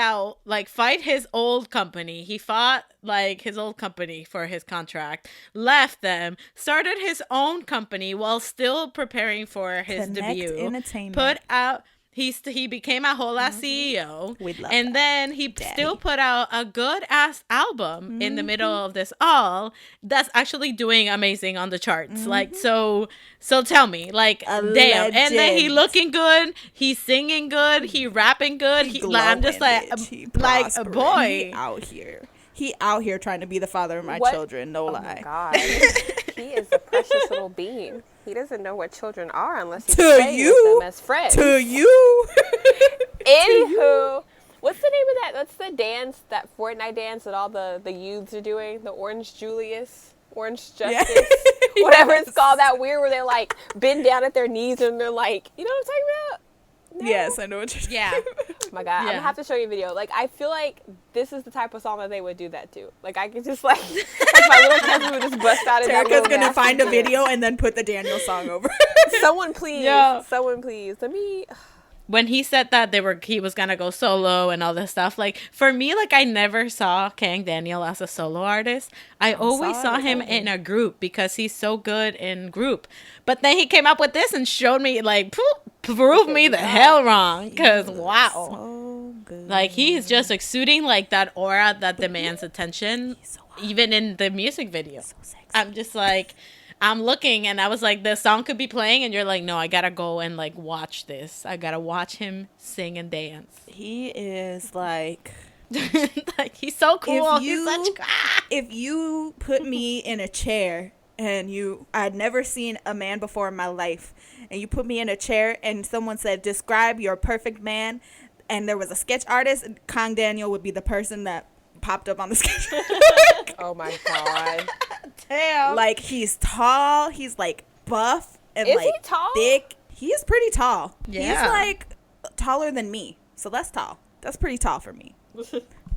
his old company, he fought, like, his old company for his contract, left them, started his own company while still preparing for his Connect debut, Entertainment. put out He became a whole ass CEO. We love and that. then he still put out a good ass album in the middle of this all that's actually doing amazing on the charts. Like, so tell me, like, damn. And then he looking good, he's singing good, he rapping good. I'm just like, boy, he out here trying to be the father of my children. No lie. My God. He is a precious little being. He doesn't know what children are unless he's playing with them as friends. To you. Anywho, what's the name of that? That's the dance, that Fortnite dance that all the youths are doing. The Orange Julius, Orange Justice, whatever it's called. That weird where they like bend down at their knees and they're like, you know what I'm talking about? No? Yes, I know what you're talking about. Oh my God, I'm gonna have to show you a video. Like, I feel like this is the type of song that they would do that to. Like, I could just like my little cousin would just bust out. Terica's gonna find a video and then put the Daniel song over. Someone please, someone please. Let me. When he said that he was gonna go solo and all this stuff, like, for me, like, I never saw Kang Daniel as a solo artist. I always saw him in a group because he's so good in group. But then he came up with this and showed me, like, proved me the hell wrong. Because wow, so good. Like, he's just exuding like that aura that demands attention, even in the music video. So I'm just like, I'm looking and I was like, the song could be playing and you're like, no, I gotta go and like watch this. I gotta watch him sing and dance. He is like like, he's so cool. If you put me in a chair and I'd never seen a man before in my life, and you put me in a chair and someone said, describe your perfect man, and there was a sketch artist, Kang Daniel would be the person that popped up on the sketch. Oh my God. Damn. Like, he's tall, he's like buff and is like he tall? thick. He is pretty tall. Yeah. He's like taller than me. So that's tall. That's pretty tall for me.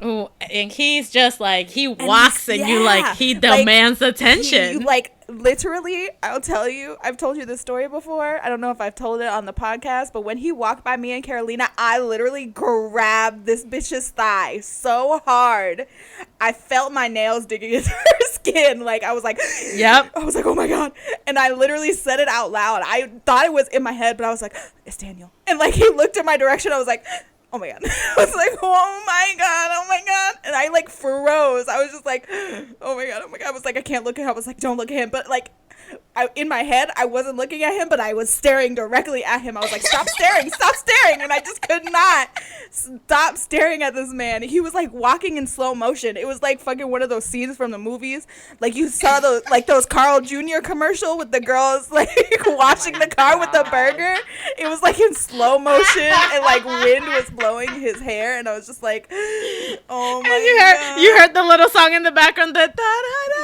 Ooh, and he's just like, he walks and you like, he demands attention. Like, literally, I'll tell you, I've told you this story before. I don't know if I've told it on the podcast, but when he walked by me and Carolina, I literally grabbed this bitch's thigh so hard. I felt my nails digging into her skin. Like, I was like, yep. I was like, oh my God. And I literally said it out loud. I thought it was in my head, but I was like, it's Daniel. And like, he looked in my direction. I was like, oh my God. I was like, oh my God, oh my God. And I like froze. I was just like, oh my God, oh my God. I was like, I can't look at him. I was like, don't look at him. But like, in my head, I wasn't looking at him, but I was staring directly at him. I was like, stop staring, stop staring. And I just could not stop staring at this man. He was like walking in slow motion. It was like fucking one of those scenes from the movies. Like, you saw those Carl Jr. commercial with the girls like washing the car with the burger. It was like in slow motion and like wind was blowing his hair. And I was just like, oh my God. You heard the little song in the background that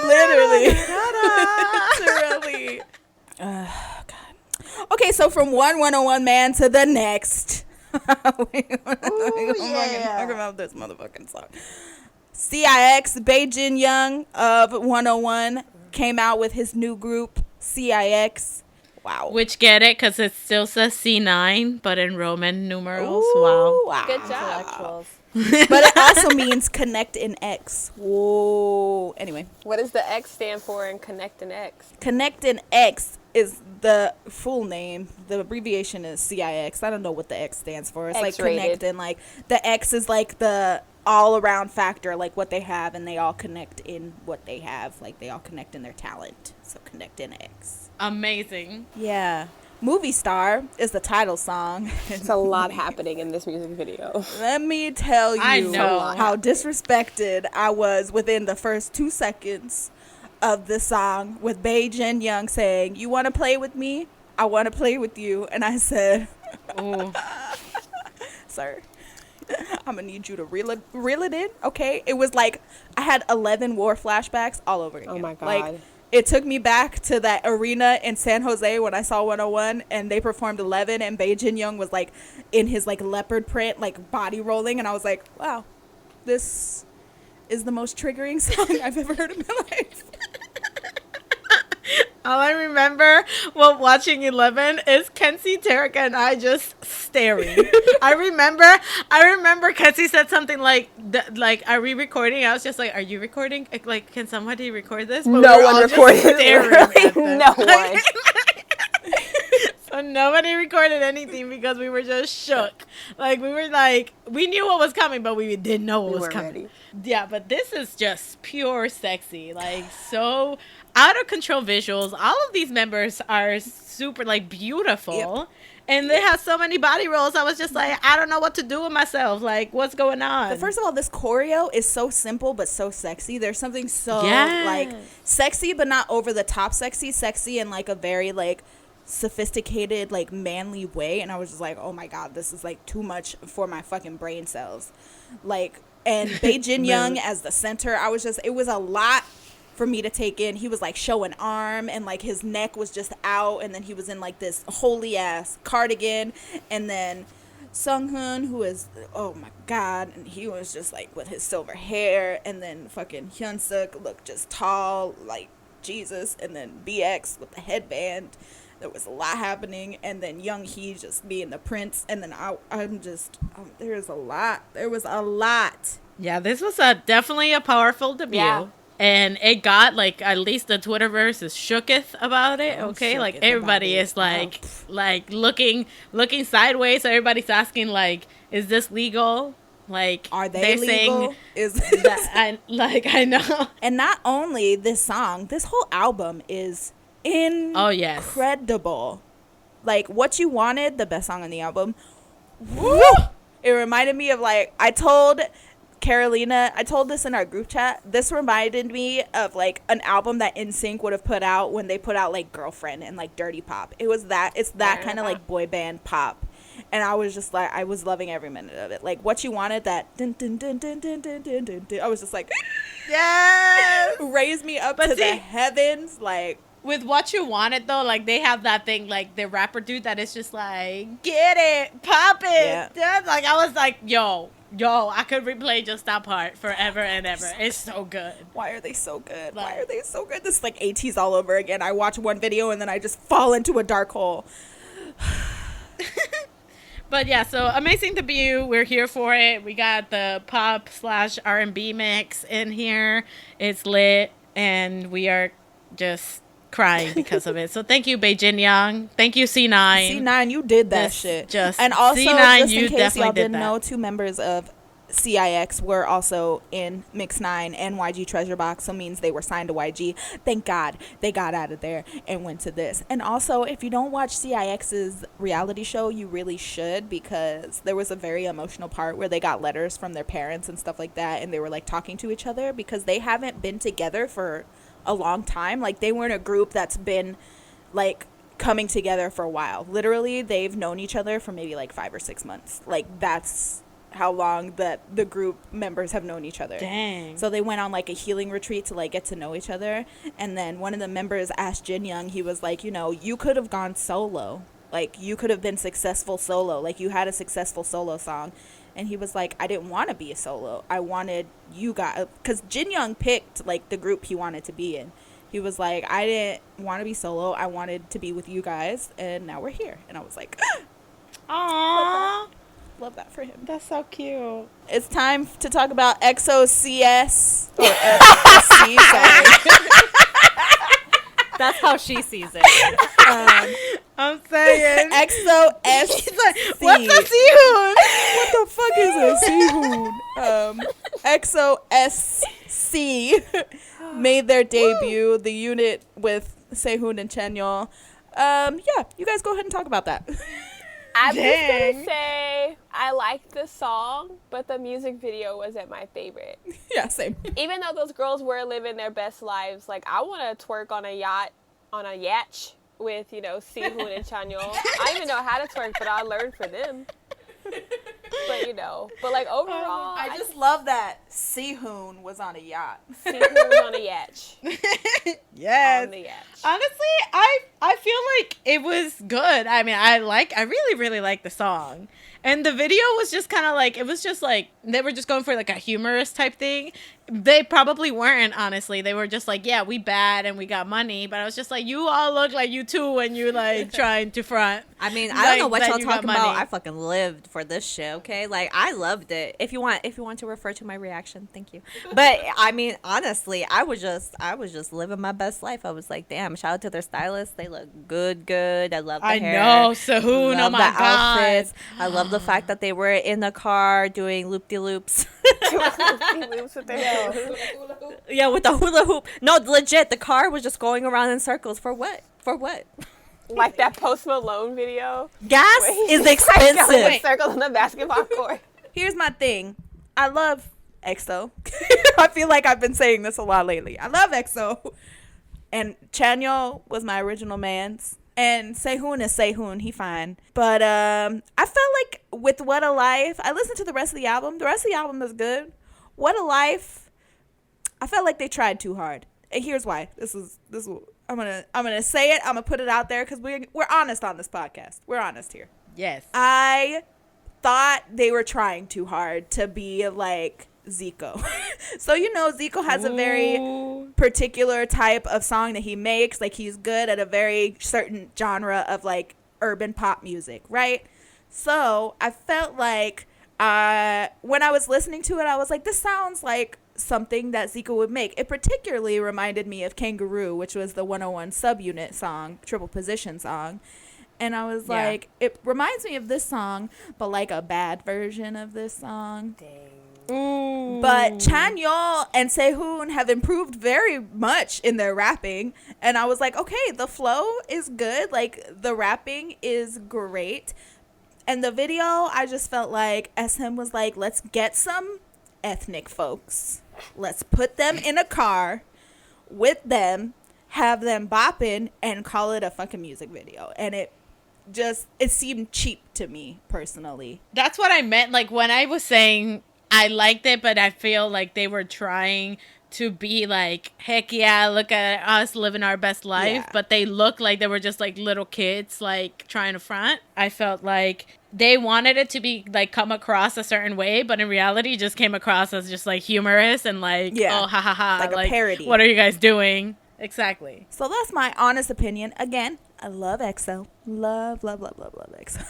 literally. God. Okay, so from one 101 man to the next. Talk about this motherfucking song. CIX, Beijing Young of 101 came out with his new group, CIX. Wow. Which, get it, because it still says C9, but in Roman numerals. Ooh, wow. Good job. But it also means connect in X. Whoa. Anyway. What does the X stand for in Connect and X? Connect in X is the full name. The abbreviation is CIX. I don't know what the X stands for. It's X-rated. like connect, and like the X is like the all around factor, like what they have, and they all connect in what they have. Like, they all connect in their talent. So Connect in X. Amazing. Yeah. Movie Star is the title song. It's a lot happening in this music video. Let me tell you I know. how disrespected I was within the first 2 seconds of the song with Beijing Young saying, "You want to play with me? I want to play with you." And I said, Ooh. sir, I'm going to need you to reel it in, okay? It was like I had 11 war flashbacks all over again. Oh my God. Like, it took me back to that arena in San Jose when I saw 101 and they performed 11 and Beijing Young was like in his like leopard print, like body rolling. And I was like, wow, this is the most triggering song I've ever heard in my life. All I remember while watching 11 is Kenzie, Terica, and I just staring. I remember Kenzie said something like, are we recording? I was just like, are you recording? Like, can somebody record this? But no one recorded it. No one. So Nobody recorded anything because we were just shook. Like, we knew what was coming, but we didn't know what was coming. Ready. Yeah, but this is just pure sexy. Like, so out of control visuals. All of these members are super, like, beautiful. Yep. And they have so many body rolls. I was just like, I don't know what to do with myself. Like, what's going on? But first of all, this choreo is so simple but so sexy. There's something so, like, sexy but not over the top sexy. Sexy in, like, a very, like, sophisticated, like, manly way. And I was just like, oh, my God, this is, like, too much for my fucking brain cells. Like, and Bae Young as the center, I was just, it was a lot for me to take in. He was like showing arm and like his neck was just out, and then he was in like this holy ass cardigan, and then Sunghoon, who is, oh my God, and he was just like with his silver hair, and then fucking Hyunsuk looked just tall like Jesus, and then BX with the headband. There was a lot happening, and then Younghee just being the prince, and then there was a lot. Yeah, this was definitely a powerful debut. Yeah. And it got, like, at least the Twitterverse is shooketh about it, okay? Like, everybody is, like, looking sideways. So everybody's asking, like, is this legal? Like, are they legal? Is that, I know. And not only this song, this whole album is incredible. Like, What You Wanted, the best song on the album. Woo! It reminded me of, like, I told Carolina, I told this in our group chat, this reminded me of like an album that NSYNC would have put out when they put out like Girlfriend and like Dirty Pop. It's that kind of like boy band pop. And I was just like, I was loving every minute of it. Like, What You Wanted, that dun, dun, dun, dun, dun, dun, dun, dun, dun. I was just like, yes, raise me up to the heavens. Like, with What You Wanted though, like they have that thing, like the rapper dude that is just like, get it, pop it. Yeah. Like I was like, yo, I could replay just that part forever and ever. It's so good. Why are they so good? Why are they so good? This is like ATs all over again. I watch one video and then I just fall into a dark hole. But yeah, so amazing debut. We're here for it. We got the pop/R&B mix in here. It's lit, and we are just crying because of it. So thank you, Bae Young. Thank you, C9. C9, you did that shit. And also, C9, just in case y'all didn't know, 2 members of CIX were also in Mix 9 and YG Treasure Box, so means they were signed to YG. Thank God they got out of there and went to this. And also, if you don't watch CIX's reality show, you really should, because there was a very emotional part where they got letters from their parents and stuff like that, and they were like talking to each other because they haven't been together for a long time. Like, they weren't a group that's been like coming together for a while. Literally, they've known each other for maybe like 5 or 6 months. Like, that's how long that the group members have known each other. Dang. So they went on like a healing retreat to like get to know each other. And then one of the members asked Jin Young, he was like, you know, you could have gone solo. Like, you could have been successful solo. Like, you had a successful solo song. And he was like, I didn't want to be a solo. I wanted you guys, because Jin Young picked like the group he wanted to be in. He was like, I didn't want to be solo. I wanted to be with you guys, and now we're here. And I was like, aww. Love that for him. That's so cute. It's time to talk about EXO CS. Or SC, sorry. That's how she sees it. I'm saying EXO SC. What's a Sehun? What the fuck is a Sehun? EXO SC made their debut. The unit with Sehun and Chanyeol. Yeah, you guys go ahead and talk about that. I'm just gonna say I liked the song, but the music video wasn't my favorite. Yeah, same. Even though those girls were living their best lives, like I want to twerk on a yacht, on a yacht with, you know, Sehun and Chanyeol. I don't even know how to twerk, but I learned for them. But you know, but like overall, I just love that Sehun was on a yacht. Sehun was on a yacht. Yes. On the yacht. Honestly, I feel like it was good. I mean, I really, really like the song. And the video was just kind of like, it was just like, they were just going for like a humorous type thing. They probably weren't, honestly. They were just like, yeah, we bad and we got money. But I was just like, you all look like you too when you like trying to front. I mean, I don't know what y'all talking about. I fucking lived for this shit, Okay, like I loved it. If you want to refer to my reaction, thank you. But I mean, honestly, I was just living my best life. I was like, damn, shout out to their stylists. They look good. I love the hair. I know, Sehun. Oh Love my the god. outfits. I love the fact that they were in the car doing loop-de-loops. Yeah, with the hula hoop. No, legit, the car was just going around in circles. For what? Like that Post Malone video. Gas is expensive. Circle on the basketball court. Here's my thing. I love EXO. I feel like I've been saying this a lot lately. I love EXO. And Chanyeol was my original man's. And Sehun is Sehun. He fine. But I felt like with What a Life, I listened to the rest of the album. The rest of the album is good. What a Life, I felt like they tried too hard. And here's why. This is I'm gonna say it. I'm gonna put it out there because we're honest on this podcast. We're honest here. Yes. I thought they were trying too hard to be like Zico. So Zico has a very particular type of song that he makes. Like he's good at a very certain genre of like urban pop music, right? So I felt like when I was listening to it, I was like, this sounds like something that Zico would make. It particularly reminded me of Kangaroo, which was the 101 subunit song, triple position song. And I was like, it reminds me of this song, but like a bad version of this song. Dang. Ooh. But Chanyeol and Sehun have improved very much in their rapping. And I was like, okay, the flow is good. Like the rapping is great. And the video, I just felt like SM was like, let's get some ethnic folks. Let's put them in a car with them, have them bopping, and call it a fucking music video. And it seemed cheap to me personally. That's what I meant. Like when I was saying I liked it, but I feel like they were trying to be like, heck yeah, look at us living our best life. Yeah. But they look like they were just like little kids, like trying to front. I felt like they wanted it to be like come across a certain way, but in reality just came across as just like humorous and like, oh, ha ha ha. Like a parody. What are you guys doing? Exactly. So that's my honest opinion. Again, I love EXO. Love EXO.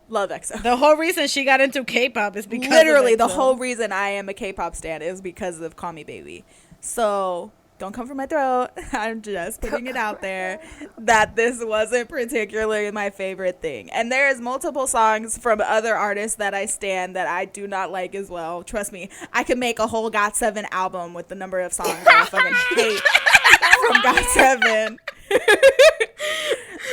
Love EXO. The whole reason she got into K-pop is because literally of the EXO. whole reason I am a K-pop stan is because of Call Me Baby. So don't come for my throat. I'm just putting it out there that this wasn't particularly my favorite thing. And there's multiple songs from other artists that I stan that I do not like as well. Trust me, I could make a whole GOT7 album with the number of songs that I fucking hate from GOT7.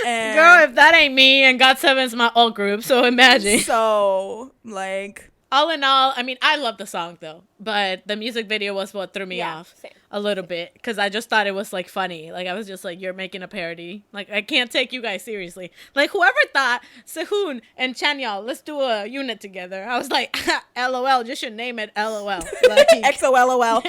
And girl, if that ain't me, and GOT7's my alt group, so imagine. so like All in all, I mean, I love the song though, but the music video was what threw me off same. a little bit because I just thought it was like funny. Like I was just like, you're making a parody. Like I can't take you guys seriously. Like whoever thought Sehun and Chanyeol, let's do a unit together. I was like, LOL, just should name it LOL. Like, XOLOL.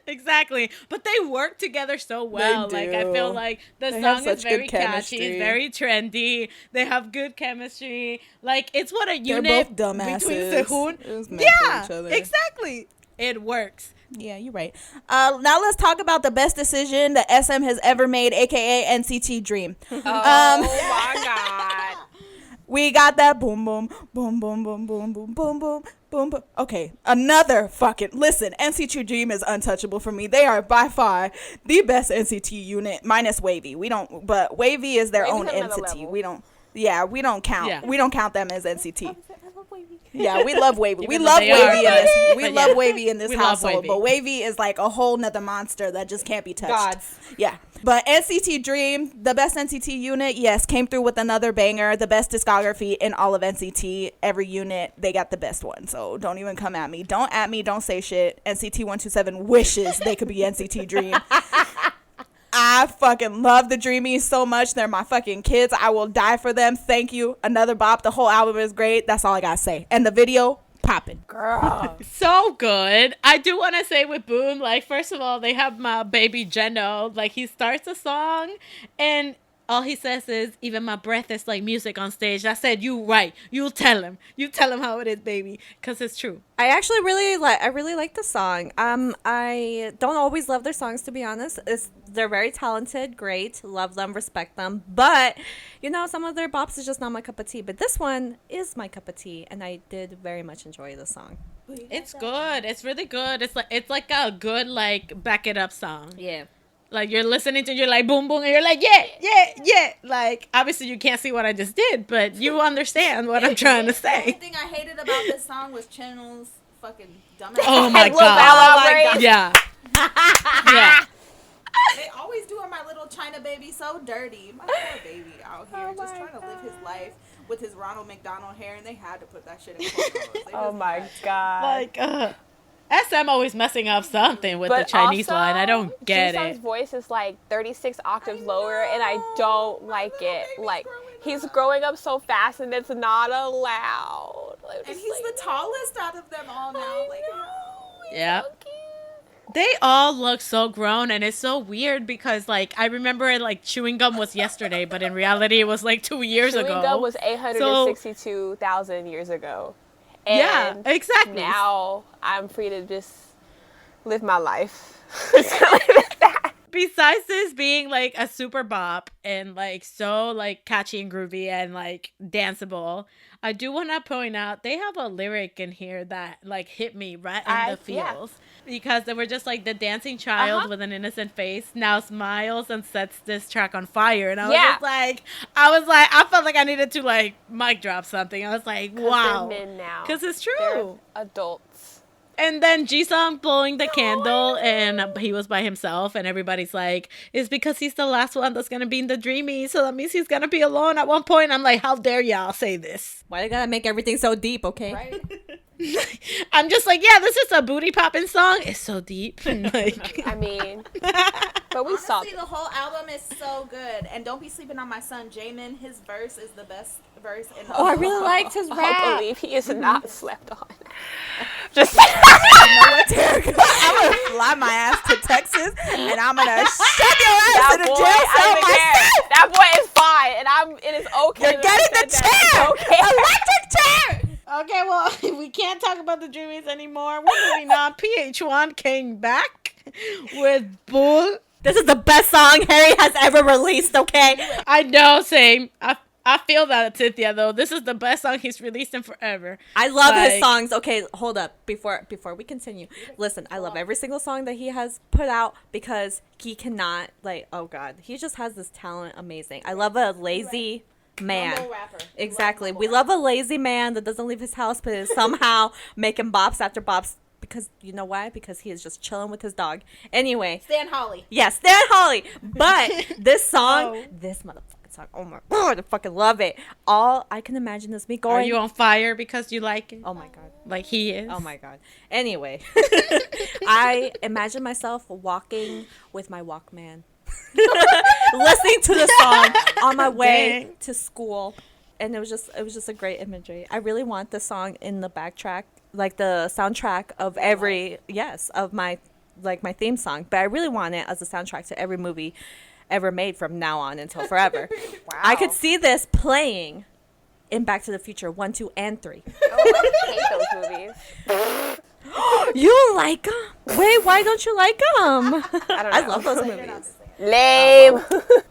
exactly, but they work together so well. They Like I feel do. like the They have song is such good very catchy, chemistry. it's very trendy. They have good chemistry. Like it's what a They're unit both dumbasses. between Sehun. It was meant for each other. Exactly. It works. Yeah, you're right. Now let's talk about the best decision that SM has ever made, aka NCT Dream. Oh my god. We got that boom boom boom boom boom boom boom boom boom boom boom. Okay, another fucking listen. NCT Dream is untouchable for me. They are by far the best NCT unit, minus Wavy. But Wavy is their own Wavy's another entity. level. We don't count. Yeah. We don't count them as NCT. Yeah, we love Wavy. We Even though love they Wavy are, in but- this. We but love yeah. Wavy in this We love household. Wavy. But Wavy is like a whole nother monster that just can't be touched. Gods. Yeah. But NCT Dream, the best NCT unit, yes, came through with another banger. The best discography in all of NCT. Every unit, they got the best one. So don't even come at me. Don't at me. Don't say shit. NCT 127 wishes they could be NCT Dream. I fucking love the Dreamies so much. They're my fucking kids. I will die for them. Thank you. Another bop. The whole album is great. That's all I gotta say. And the video, popping. Girl. So good. I do want to say with Boom, like, first of all, they have my baby Geno. Like, he starts a song and all he says is, even my breath is like music on stage. I said, you right. You tell him how it is, baby. Because it's true. I actually really like the song. I don't always love their songs, to be honest. They're very talented, great, love them, respect them. But, you know, some of their bops is just not my cup of tea. But this one is my cup of tea, and I did very much enjoy the song. It's good. It's really good. It's like a good, like, back it up song. Yeah. Like, you're listening to, you're like, boom, boom, and you're like, yeah. Like, obviously you can't see what I just did, but you understand what I'm trying to The say. only thing I hated about this song was Channel's fucking dumbass. Oh my Little god. Bow Wow braids. Yeah. Yeah. They always doing my little China baby so dirty. My poor baby out here just trying to live his life with his Ronald McDonald hair, and they had to put that shit in cornrows. Oh my god. Like, SM always messing up something with the Chinese also, line. I don't get Jisung's it. voice is like 36 octaves lower, and I don't like it. Like, he's growing up so fast, and it's not allowed. Like, And he's the tallest out of them all now. Like, Yeah. They all look so grown, and it's so weird because, like, I remember, like, chewing gum was yesterday, but in reality, it was, like, 2 years ago. Chewing gum was 862,000 years ago. And yeah, exactly. now I'm free to just live my life. Besides this being, like, a super bop and, like, so, like, catchy and groovy and, like, danceable, I do want to point out they have a lyric in here that, like, hit me right in the feels. Yeah. Because they were just like, the dancing child with an innocent face now smiles and sets this track on fire. And I was just like, I felt like I needed to, like, mic drop something. I was like, wow. They're men now. Because it's true. They're adults. And then Jisung blowing the candle, and he was by himself, and everybody's like, it's because he's the last one that's going to be in the Dreamies, so that means he's going to be alone at one point. I'm like, how dare y'all say this? Why they gotta make everything so deep, okay? right? I'm just like, yeah, this is a booty popping song. It's so deep. Like, I mean, but we saw Honestly, the whole album is so good. And don't be sleeping on my son, Jamin. His verse is the best verse in the Oh, I really liked his rap. I believe he is not slept on. Just You know what, Derek? I'm gonna fly my ass to Texas, and I'm gonna shove your ass in a jail cell myself. That boy is fine, and it is okay. You're getting the chair, Okay. electric chair. okay, well, we can't talk about the Dreamies anymore. We're moving on. PH1 came back with BOOL. This is the best song Harry has ever released, okay? I know, same. I feel that, Cynthia, though. This is the best song he's released in forever. I love his Like- songs. Okay, hold up. Before we continue. Listen, I love every single song that he has put out because he cannot, like, oh God. He just has this talent. Amazing. I love a lazy man. Humble rapper. Exactly. We love a lazy man that doesn't leave his house but is somehow making bops after bops. Because, you know why? Because he is just chilling with his dog. Anyway. Stan Holly. Yes, Stan Holly. But this song, this motherfucking song, oh my God, I fucking love it. All I can imagine is me going. Are you on fire because you like it? Oh my God. Like he is? Oh my God. Anyway, I imagine myself walking with my Walkman, listening to the song on my way to school. And it was just a great imagery. I really want the song in the backtrack, like the soundtrack of of my theme song. But I really want it as a soundtrack to every movie ever made from now on until forever. Wow. I could see this playing in Back to the Future 1, 2, and 3. Oh, I hate those movies. You don't like them? Wait, why don't you like them? I don't know. I love those movies. Lame.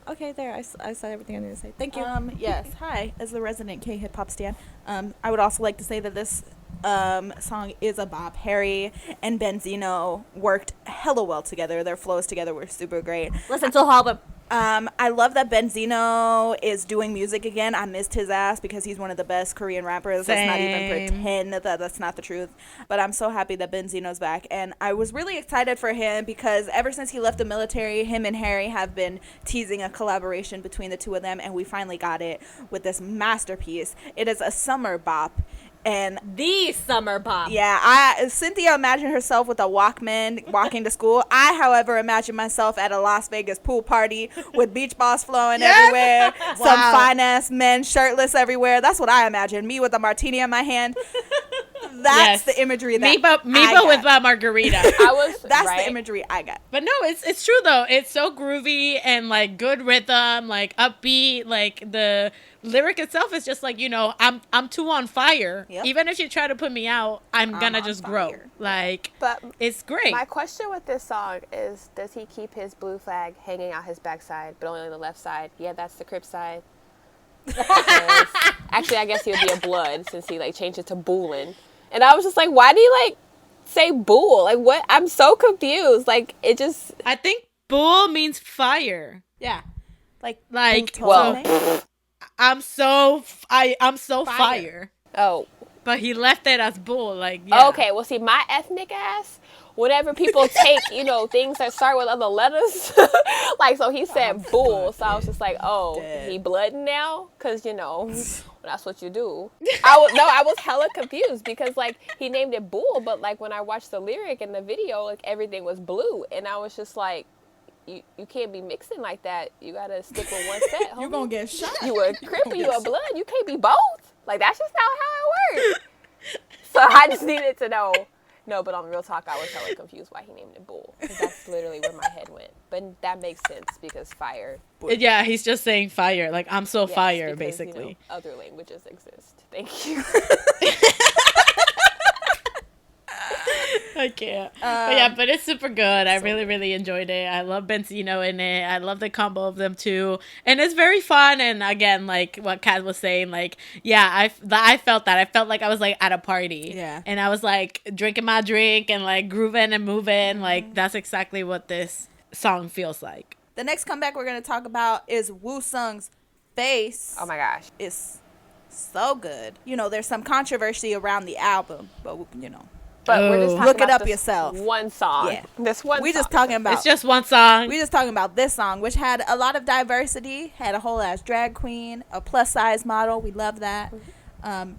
Okay, there. I said everything I needed to say. Thank you. Yes. Hi, as the resident K-hip hop stan, I would also like to say that this song is a bop. Harry and Benzino worked hella well together. Their flows together were super great. Listen to the album. I love that Benzino is doing music again. I missed his ass because he's one of the best Korean rappers. Let's not even pretend that that's not the truth. But I'm so happy that Benzino's back. And I was really excited for him because ever since he left the military, him and Harry have been teasing a collaboration between the two of them. And we finally got it with this masterpiece. It is a summer bop. And The Summer Bop. yeah, Cynthia imagined herself with a Walkman walking to school. I, however, imagine myself at a Las Vegas pool party with beach balls flowing everywhere, some fine-ass men shirtless everywhere. That's what I imagine. Me with a martini in my hand. That's the imagery that Meepa with margarita. That's the imagery I got. But no, it's true though. It's so groovy and like good rhythm, like upbeat. Like the lyric itself is just like, I'm too on fire. Yep. Even if you try to put me out, I'm gonna just grow. Like, but it's great. My question with this song is, does he keep his blue flag hanging out his backside, but only on the left side? Yeah, that's the Crip side. Actually, I guess he would be a blood since he like changed it to Boolin. And I was just like, why do you like say BOOL? Like, what? I'm so confused. Like, it just. I think BOOL means fire. Yeah. Like well, I'm so fire. Oh. But he left it as BOOL. Like, yeah. Okay. Well, see, my ethnic ass. Whenever people take, things that start with other letters, like, so he said BOOL, so I was just like, oh, he blooding now? Because, that's what you do. I was hella confused because, like, he named it BOOL, but, like, when I watched the lyric and the video, like, everything was blue, and I was just like, you can't be mixing like that. You got to stick with one set, homie. You're going to get shot. You a Crip or you a blood? You can't be both. Like, that's just not how it works. So I just needed to know. No, but on real talk, I was hella confused why he named it BOOL. Because that's literally where my head went. But that makes sense because fire. Yeah, he's just saying fire. Like, I'm so fire, because, basically. Other languages exist. Thank you. I can't. But it's super good. I really, really enjoyed it. I love Benzino in it. I love the combo of them too. And it's very fun. And again, like what Kat was saying, like, yeah, I felt that. I felt like I was like at a party. Yeah. And I was like drinking my drink and like grooving and moving. Like, that's exactly what this song feels like. The next comeback we're going to talk about is Woosung Face. Oh my gosh. It's so good. There's some controversy around the album, but But we're just talking look about it up yourself. One song. Yeah. This one We're song. just talking about. It's just one song. We're just talking about this song, which had a lot of diversity. Had a whole ass drag queen, a plus size model. We love that.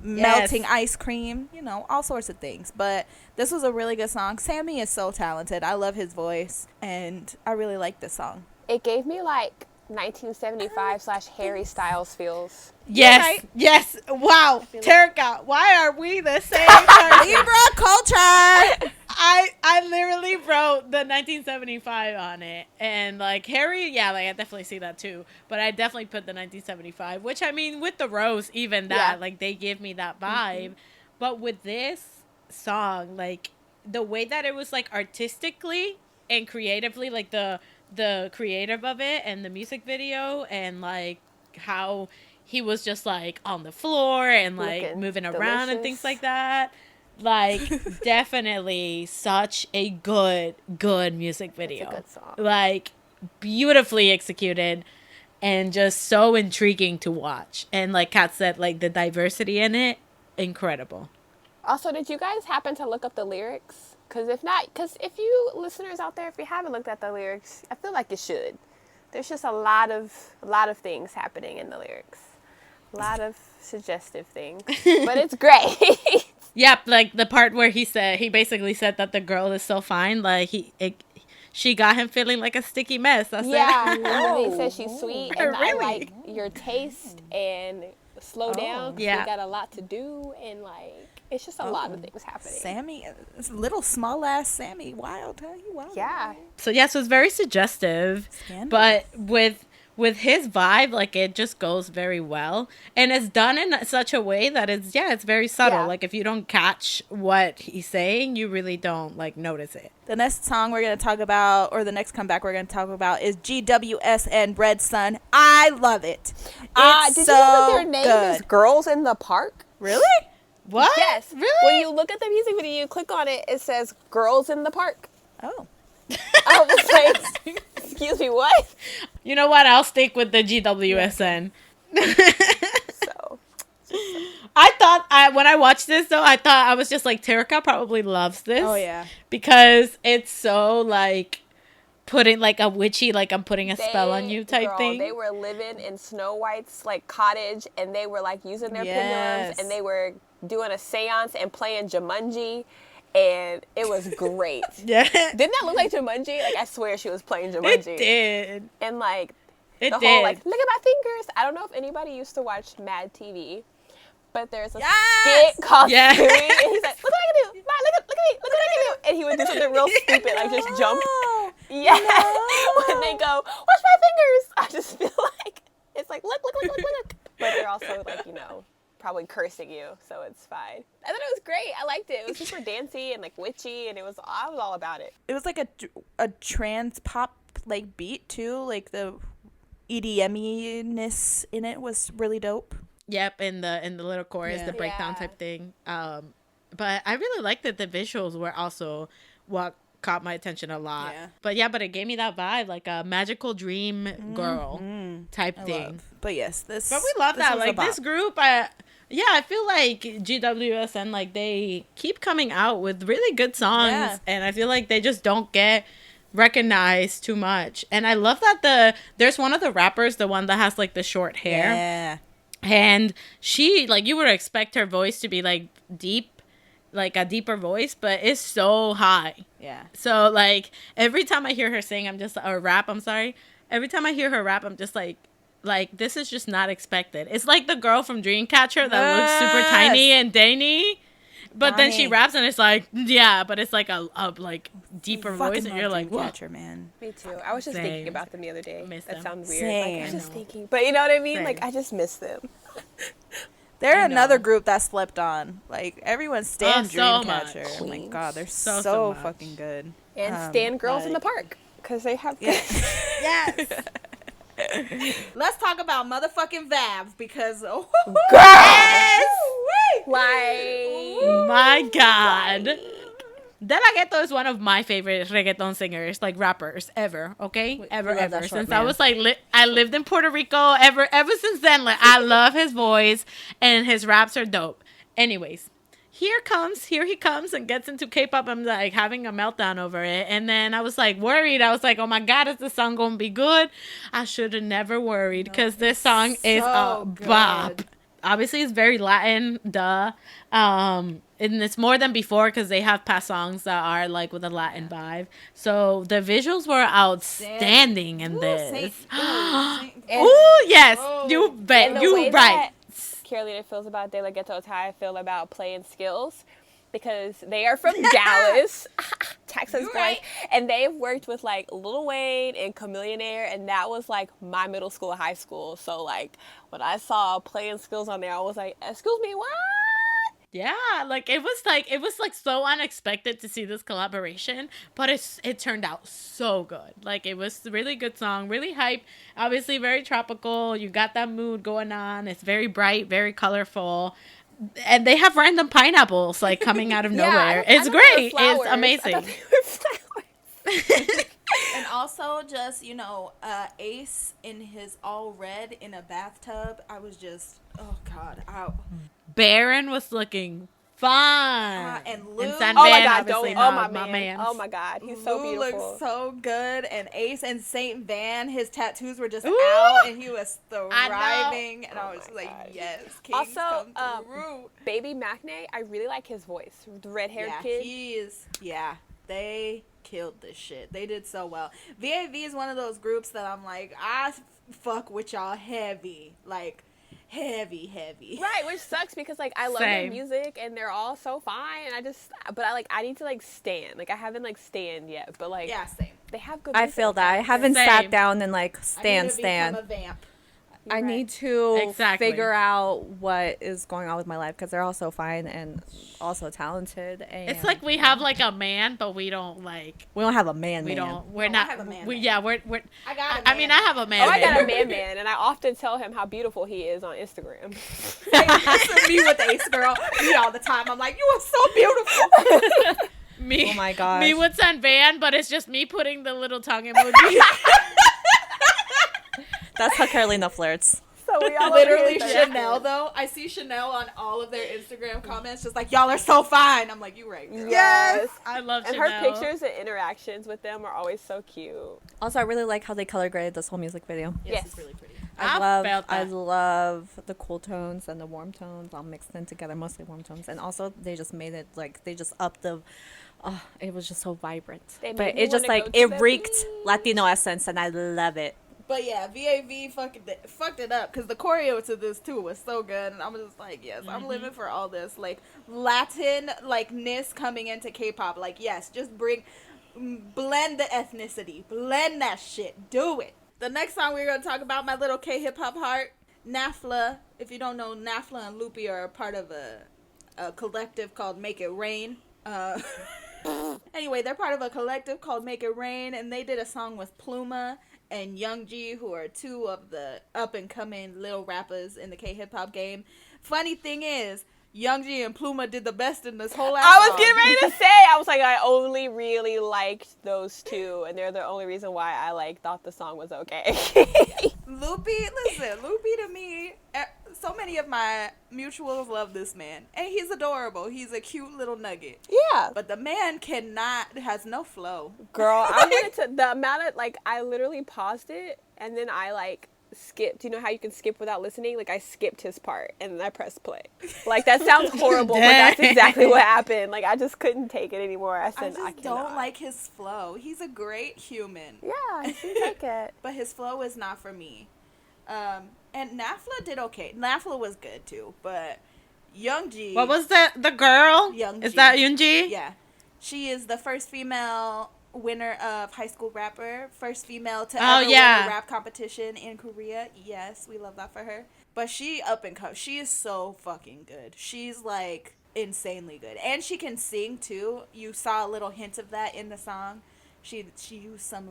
Melting ice cream. All sorts of things. But this was a really good song. Sammy is so talented. I love his voice, and I really like this song. It gave me like 1975 / Harry Styles feels. Yes, right. Yes. Wow, Terica, why are we the same person? Libra culture. I literally wrote the 1975 on it, and like Harry, yeah, like I definitely see that too. But I definitely put the 1975, which I mean, with the Rose, even that, like they give me that vibe. But with this song, like the way that it was like artistically and creatively, like the creative of it and the music video and like how he was just like on the floor and like looking moving delicious. around and things like that. Like definitely such a good music video. It's a good song. Like beautifully executed and just so intriguing to watch. And like Kat said, like the diversity in it, incredible. Also, did you guys happen to look up the lyrics? Because if you listeners out there, if you haven't looked at the lyrics, I feel like you should. There's just a lot of things happening in the lyrics. A lot of suggestive things. But it's great. Yep, like the part where he basically said that the girl is so fine, like she got him feeling like a sticky mess. That's and then he said she's sweet, and I like your taste and slow down. Yeah, you got a lot to do, and like it's just a lot of things happening. Sammy, little small ass Sammy, wild, huh? He wild. Yeah. So yes, it was very suggestive, but with his vibe, like it just goes very well, and it's done in such a way that it's very subtle. Like if you don't catch what he's saying, you really don't like notice it. The next song we're gonna talk about, or the next comeback we're gonna talk about, is GWSN Red Sun. I love it. It's did so you know that their name good. is Girls in the Park? Really? What? Yes. Really? When you look at the music video, you click on it, it says Girls in the Park. Oh. I was like, excuse me, what? You know what? I'll stick with the GWSN. So. I thought, when I watched this, though, I thought I was just like, Terica probably loves this. Oh, yeah. Because it's so, like, putting, like, a witchy, like, I'm putting a spell on you type thing. They were living in Snow White's, like, cottage, and they were, like, using their pendulums, and they were doing a seance and playing Jumanji. And it was great. Yeah. Didn't that look like Jumanji? Like, I swear she was playing Jumanji. It did. And, like, It the did. whole, like, look at my fingers. I don't know if anybody used to watch Mad TV, but there's a skit called Yeah. ckery, and he's like, look what I can do. Look at me. Look what I can do. And he would do something real stupid, like just jump. Yeah. When they go, watch my fingers. I just feel like it's like, look. But they're also like, probably cursing you, so it's fine. I thought it was great. I liked it. It was super dancey and like witchy, and I was all about it. It was like a trans pop like beat too. Like the EDM-ness in it was really dope. Yep, in the little chorus, the breakdown type thing. But I really liked that the visuals were also what caught my attention a lot. Yeah. But it gave me that vibe, like a magical dream girl type thing. But yes, But we love that. Like this group, I feel like GWSN, like they keep coming out with really good songs, and I feel like they just don't get recognized too much. And I love that there's one of the rappers, the one that has like the short hair. Yeah. And she, like, you would expect her voice to be like deep, like a deeper voice, but it's so high. Yeah. So like every time I hear her sing, every time I hear her rap, I'm just like this is just not expected. It's like the girl from Dreamcatcher that looks super tiny and dainty, but then she raps and it's like, but it's like a like deeper voice, and you're like, Dreamcatcher, man. Me too. I was just thinking about them the other day. That sounds weird. Same. Like, I was just thinking, but you know what I mean? Like, I just miss them. They're another group that slept on. Like, everyone stand Dreamcatcher. Oh my god, they're so so much. fucking good. And stand girls in the park, because they have Yes. Let's talk about motherfucking VAV, because my god. De La Ghetto is one of my favorite reggaeton singers, like rappers ever. Okay, ever. Since I was like, I lived in Puerto Rico. Ever since then, like I love his voice and his raps are dope. Anyways, here he comes and gets into K-pop. I'm like having a meltdown over it, and then I was like worried. I was like, oh my god, is the song gonna be good? I should have never worried, because this song is a bop. Obviously, it's very Latin, duh. And it's more than before, because they have past songs that are like with a Latin vibe. So the visuals were outstanding in this. Oh yes, you bet. You right. Carolina feels about De La Ghetto is how I feel about Playing Skills, because they are from Dallas, Texas, right? And they've worked with like Lil Wayne and Chameleonaire, and that was like my middle school, high school. So like when I saw Playing Skills on there, I was like, excuse me, what? Yeah, like it was like so unexpected to see this collaboration, but it turned out so good. Like it was a really good song, really hype, obviously very tropical. You got that mood going on. It's very bright, very colorful. And they have random pineapples like coming out of nowhere. It's great. It's amazing. And also just, Ace in his all red in a bathtub. I was just, oh god, Baron was looking fine. And Lou, and oh my god, obviously my man. man. Oh my god, he's so Lou beautiful. looks so good. And Ace and Saint Van, his tattoos were just out, and he was thriving. And I was like, god. Yes, Kings also, come through. Baby Macne, I really like his voice. The red-haired kid. He is. Yeah, they killed this shit. They did so well. VAV is one of those groups that I'm like, I fuck with y'all heavy, like heavy. Right, which sucks because like I love their music and they're all so fine, and I need to like stand. Like I haven't like stand yet, but like same. They have good. I feel that I haven't sat down and like stand. Become a vamp. I need to figure out what is going on with my life, because they're all so fine and also talented. And it's like we have like a man, but we don't have a man. We're not. I have a man. We're. I got a man. I mean, I have a man. Oh, I got a man, and I often tell him how beautiful he is on Instagram. Hey, me with Ace girl, me all the time. I'm like, you are so beautiful. Me. Oh my god. Me would send Van, but it's just me putting the little tongue emoji. That's how Carolina flirts. So we all literally Chanel though. I see Chanel on all of their Instagram comments, just like, y'all are so fine. I'm like, you right. Girl. Yes, I love and Chanel. her pictures and interactions with them are always so cute. Also, I really like how they color graded this whole music video. Yes, it's really pretty. I love the cool tones and the warm tones all mixed in together, mostly warm tones, and also they just made it like they just upped the. Oh, it was just so vibrant. But it just like it reeked Latino essence, and I love it. But yeah, VAV fucked it up because the choreo to this too was so good, and I'm just like, yes, I'm living for all this like Latin likeness coming into K-pop. Like, yes, just blend the ethnicity, blend that shit, do it. The next song we're gonna talk about, my little K-hip hop heart, Nafla. If you don't know, Nafla and Loopy are a part of a collective called Make It Rain. Anyway, they're part of a collective called Make It Rain, and they did a song with Pluma and Youngji, who are two of the up-and-coming little rappers in the K-hip-hop game. Funny thing is, Youngji and Pluma did the best in this whole album. I was getting ready to say, I was like, I only really liked those two, and they're the only reason why I thought the song was okay. Loopy to me, so many of my mutuals love this man, and he's adorable. He's a cute little nugget. Yeah. But the man has no flow. Girl, I wanted to, the amount of, I literally paused it, and then I, skipped. You know how you can skip without listening? I skipped his part, and then I pressed play. That sounds horrible, but that's exactly what happened. I just couldn't take it anymore. I said, I don't like his flow. He's a great human. Yeah, he seems like it. But his flow is not for me. And Nafla did okay. Nafla was good, too, but Youngji... What was the girl? Youngji. Is that Youngji? Yeah. She is the first female winner of High School Rapper, first female to ever win a rap competition in Korea. Yes, we love that for her. But she up and come. She is so fucking good. She's insanely good, and she can sing too. You saw a little hint of that in the song. She used some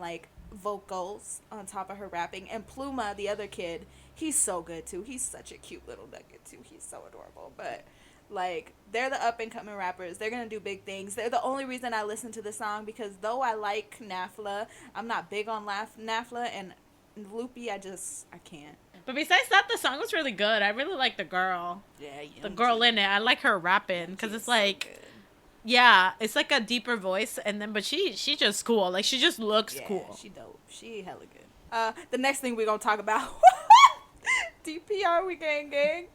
vocals on top of her rapping. And Pluma, the other kid, he's so good too. He's such a cute little nugget too. He's so adorable. But they're the up-and-coming rappers. They're gonna do big things. They're the only reason I listen to this song, because though I like Nafla, I'm not big on Nafla, and Loopy, I can't. But besides that, the song was really good. I really like the girl. Yeah, the girl in it. I like her rapping, because it's yeah, it's a deeper voice, but she's just cool. She just looks cool. She dope. She hella good. The next thing we're gonna talk about, DPR we gang gang.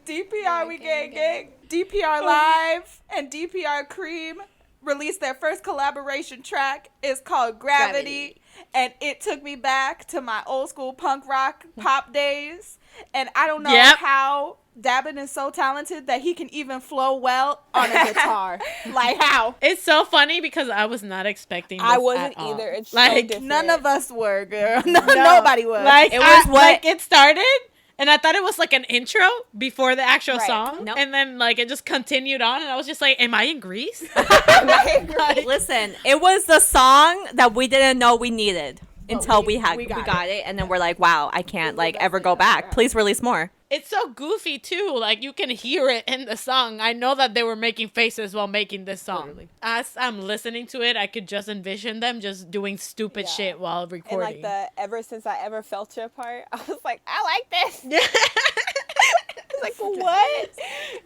DPR we gang gang. DPR Live and DPR Cream released their first collaboration track. It's called Gravity. And it took me back to my old school punk rock pop days. And I don't know how Dabin is so talented that he can even flow well on a guitar. How? It's so funny because I was not expecting this I wasn't at all. either. It's so different. None of us were, girl. Nobody was. It was it started, and I thought it was an intro before the actual song. Nope. And then it just continued on, and I was just am I in Greece? Listen, it was the song that we didn't know we needed until we got it, and then we're like, wow, I can't ever go back. Please release more. It's so goofy too. You can hear it in the song. I know that they were making faces while making this song. Literally. As I'm listening to it, I could just envision them just doing stupid shit while recording. And the ever since I ever felt your part, I was like, I like this. It's what?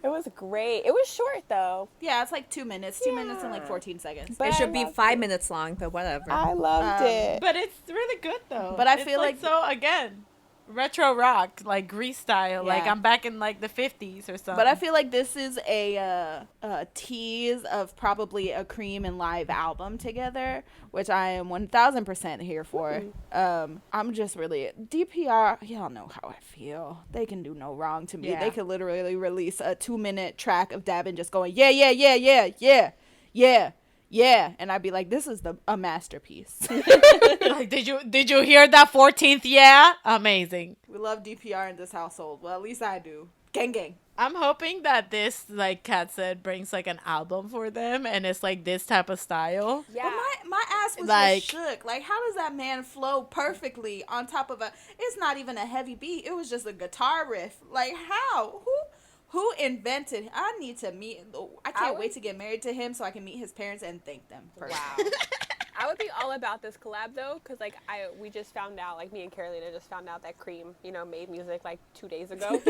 It was great. It was short though. Yeah, it's 2 minutes. 2 minutes and 14 seconds. But it should be 5 minutes long, but whatever. I loved it. But it's really good though. But I feel so again, retro rock, Grease style. Yeah. I'm back in the 50s or something. But I feel this is a tease of probably a Cream and Live album together, which I am 1000% here for. I'm just really DPR. Y'all know how I feel. They can do no wrong to me. Yeah. They could literally release a 2-minute track of Dabin just going yeah, and I'd be like, this is a masterpiece. did you hear that 14th? Yeah, amazing. We love DPR in this household. Well, at least I do. Gang gang. I'm hoping that this, Kat said, brings an album for them, and it's this type of style. Yeah. But my ass was just shook. How does that man flow perfectly on top of it's not even a heavy beat. It was just a guitar riff. How? Who invented? I need to meet. I can't wait to get married to him so I can meet his parents and thank them. Wow. I would be all about this collab though, because we just found out, me and Carolina just found out that Cream, made music 2 days ago.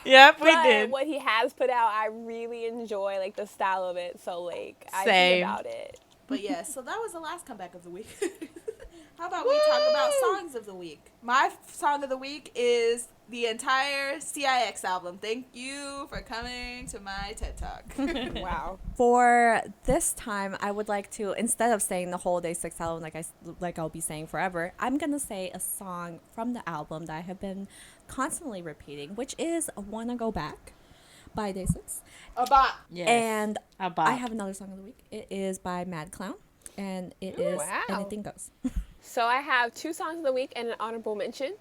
Yep, we did. What he has put out, I really enjoy the style of it. So I be about it. But yeah, so that was the last comeback of the week. How about we talk about songs of the week? My song of the week is the entire CIX album. Thank you for coming to my TED Talk. Wow. For this time, I would like to, instead of saying the whole Day 6 album like I'll be saying forever, I'm going to say a song from the album that I have been constantly repeating, which is Wanna Go Back by Day 6. A bop. Yes. And A bop. I have another song of the week. It is by Mad Clown, and it is wow. Anything Goes. So I have 2 songs of the week and an honorable mention.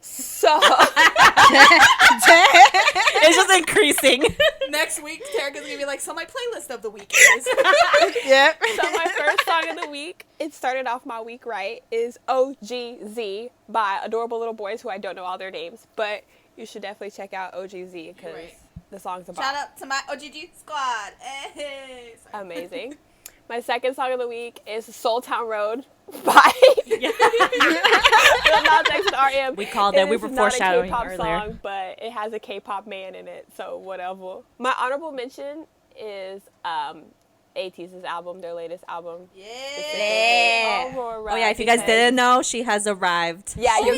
So It's just increasing. Next week, Terica's going to be like, so my playlist of the week is. Yep. So my first song of the week, it started off my week right, is OGZ by adorable little boys who I don't know all their names, but you should definitely check out OGZ because the song's about Shout out to my OGG squad. Hey. Sorry. amazing. My second song of the week is Soul Town Road by Lil Nas X and RM. We called it. We were foreshadowing not a K-pop earlier. song, but it has a K-pop man in it, so whatever. My honorable mention is ATEEZ's album, their latest album. Yeah. Aurora, Oh yeah, if you guys because- didn't know, she has arrived. Yeah, your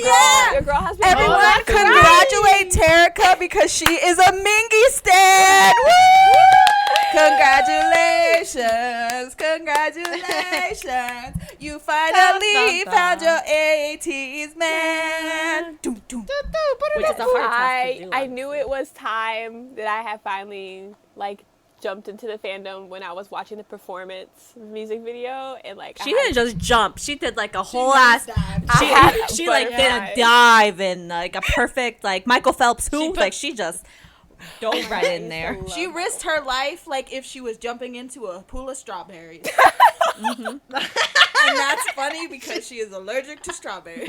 girl has been Everyone congratulate Terica because she is a Mingy stan. Woo! Congratulations. You finally found your ATEEZ man. Doom, doom. Which is a hard task to do, I knew honestly. it was time that I had finally jumped into the fandom when I was watching the performance music video and She didn't just jump. She did like a whole must ass. dive. She like did a butterfly. dive in like a perfect like Michael Phelps hoop. put- Like she just dove right in there. She risked her life like if she was jumping into a pool of strawberries. And that's funny because she is allergic to strawberries.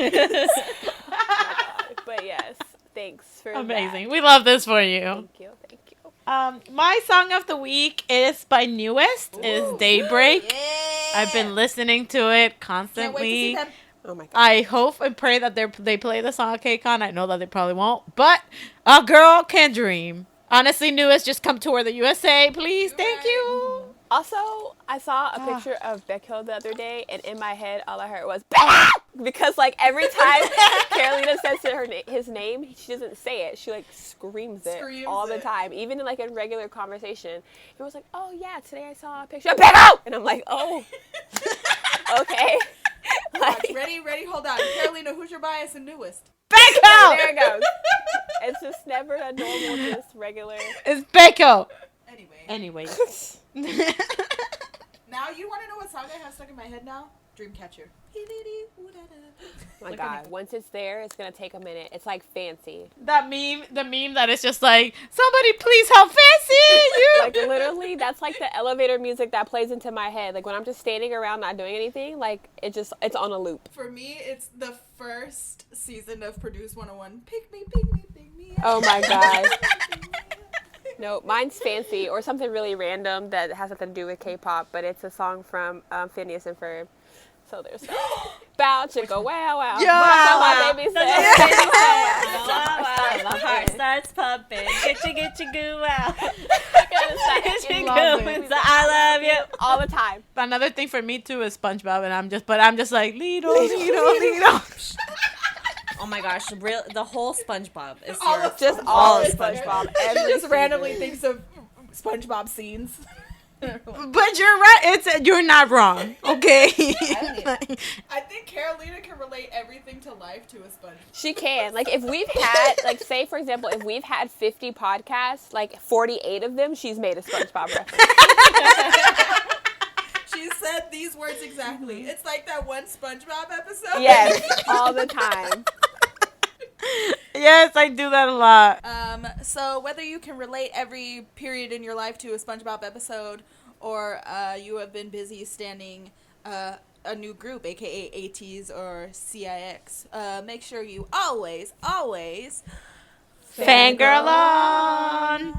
But yes, thanks for Amazing. We love this for you. That. Thank you. My song of the week is by Newest. Is Daybreak. Yeah. I've been listening to it Can't wait to constantly. see them. Oh my god. I hope and pray that they play the song at KCON. I know that they probably won't, but a girl can dream. Honestly, Newest, just come tour the USA, please. Thank you. Also, I saw a picture of Beckham the other day, and in my head, all I heard was "Beck!" Because every time Carolina says his name, she doesn't say it. She screams it all the time, even in in regular conversation. It was like, "Oh yeah, today I saw a picture of Beckham," and I'm like, "Oh, okay." Watch, ready, hold on. Carolina, who's your bias in Newest? Becco! There it goes. It's just never a normal, just regular. It's Becco. Anyway. Now you want to know what song I have stuck in my head now? Dreamcatcher. Oh my god, once it's there, it's gonna take a minute. It's fancy. The meme that is just somebody please how fancy you. Literally, that's the elevator music that plays into my head. When I'm just standing around not doing anything, it's on a loop. For me, it's the first season of Produce 101. Pick me. Oh my god. No, mine's Fancy or something really random that has nothing to do with K-pop, but it's a song from Phineas and Ferb. So there's Bow Chicka Wow Wow. Yeah. That's what my baby said. My heart starts pumping. Get you goo out. I love you. All the time. Another thing for me too is SpongeBob, and I'm just Lido. Oh my gosh, the whole SpongeBob is All of SpongeBob. She just randomly thinks of SpongeBob scenes. But you're right. You're not wrong. Okay. I think Carolina can relate everything to life to a SpongeBob. She can. If we've had, say, for example, if we've had 50 podcasts, 48 of them, she's made a SpongeBob reference. She said these words exactly. It's like that one SpongeBob episode. Yes, all the time. Yes, I do that a lot. So whether you can relate every period in your life to a SpongeBob episode, or you have been busy standing a new group, aka ATEEZ or CIX, make sure you always Fangirl on.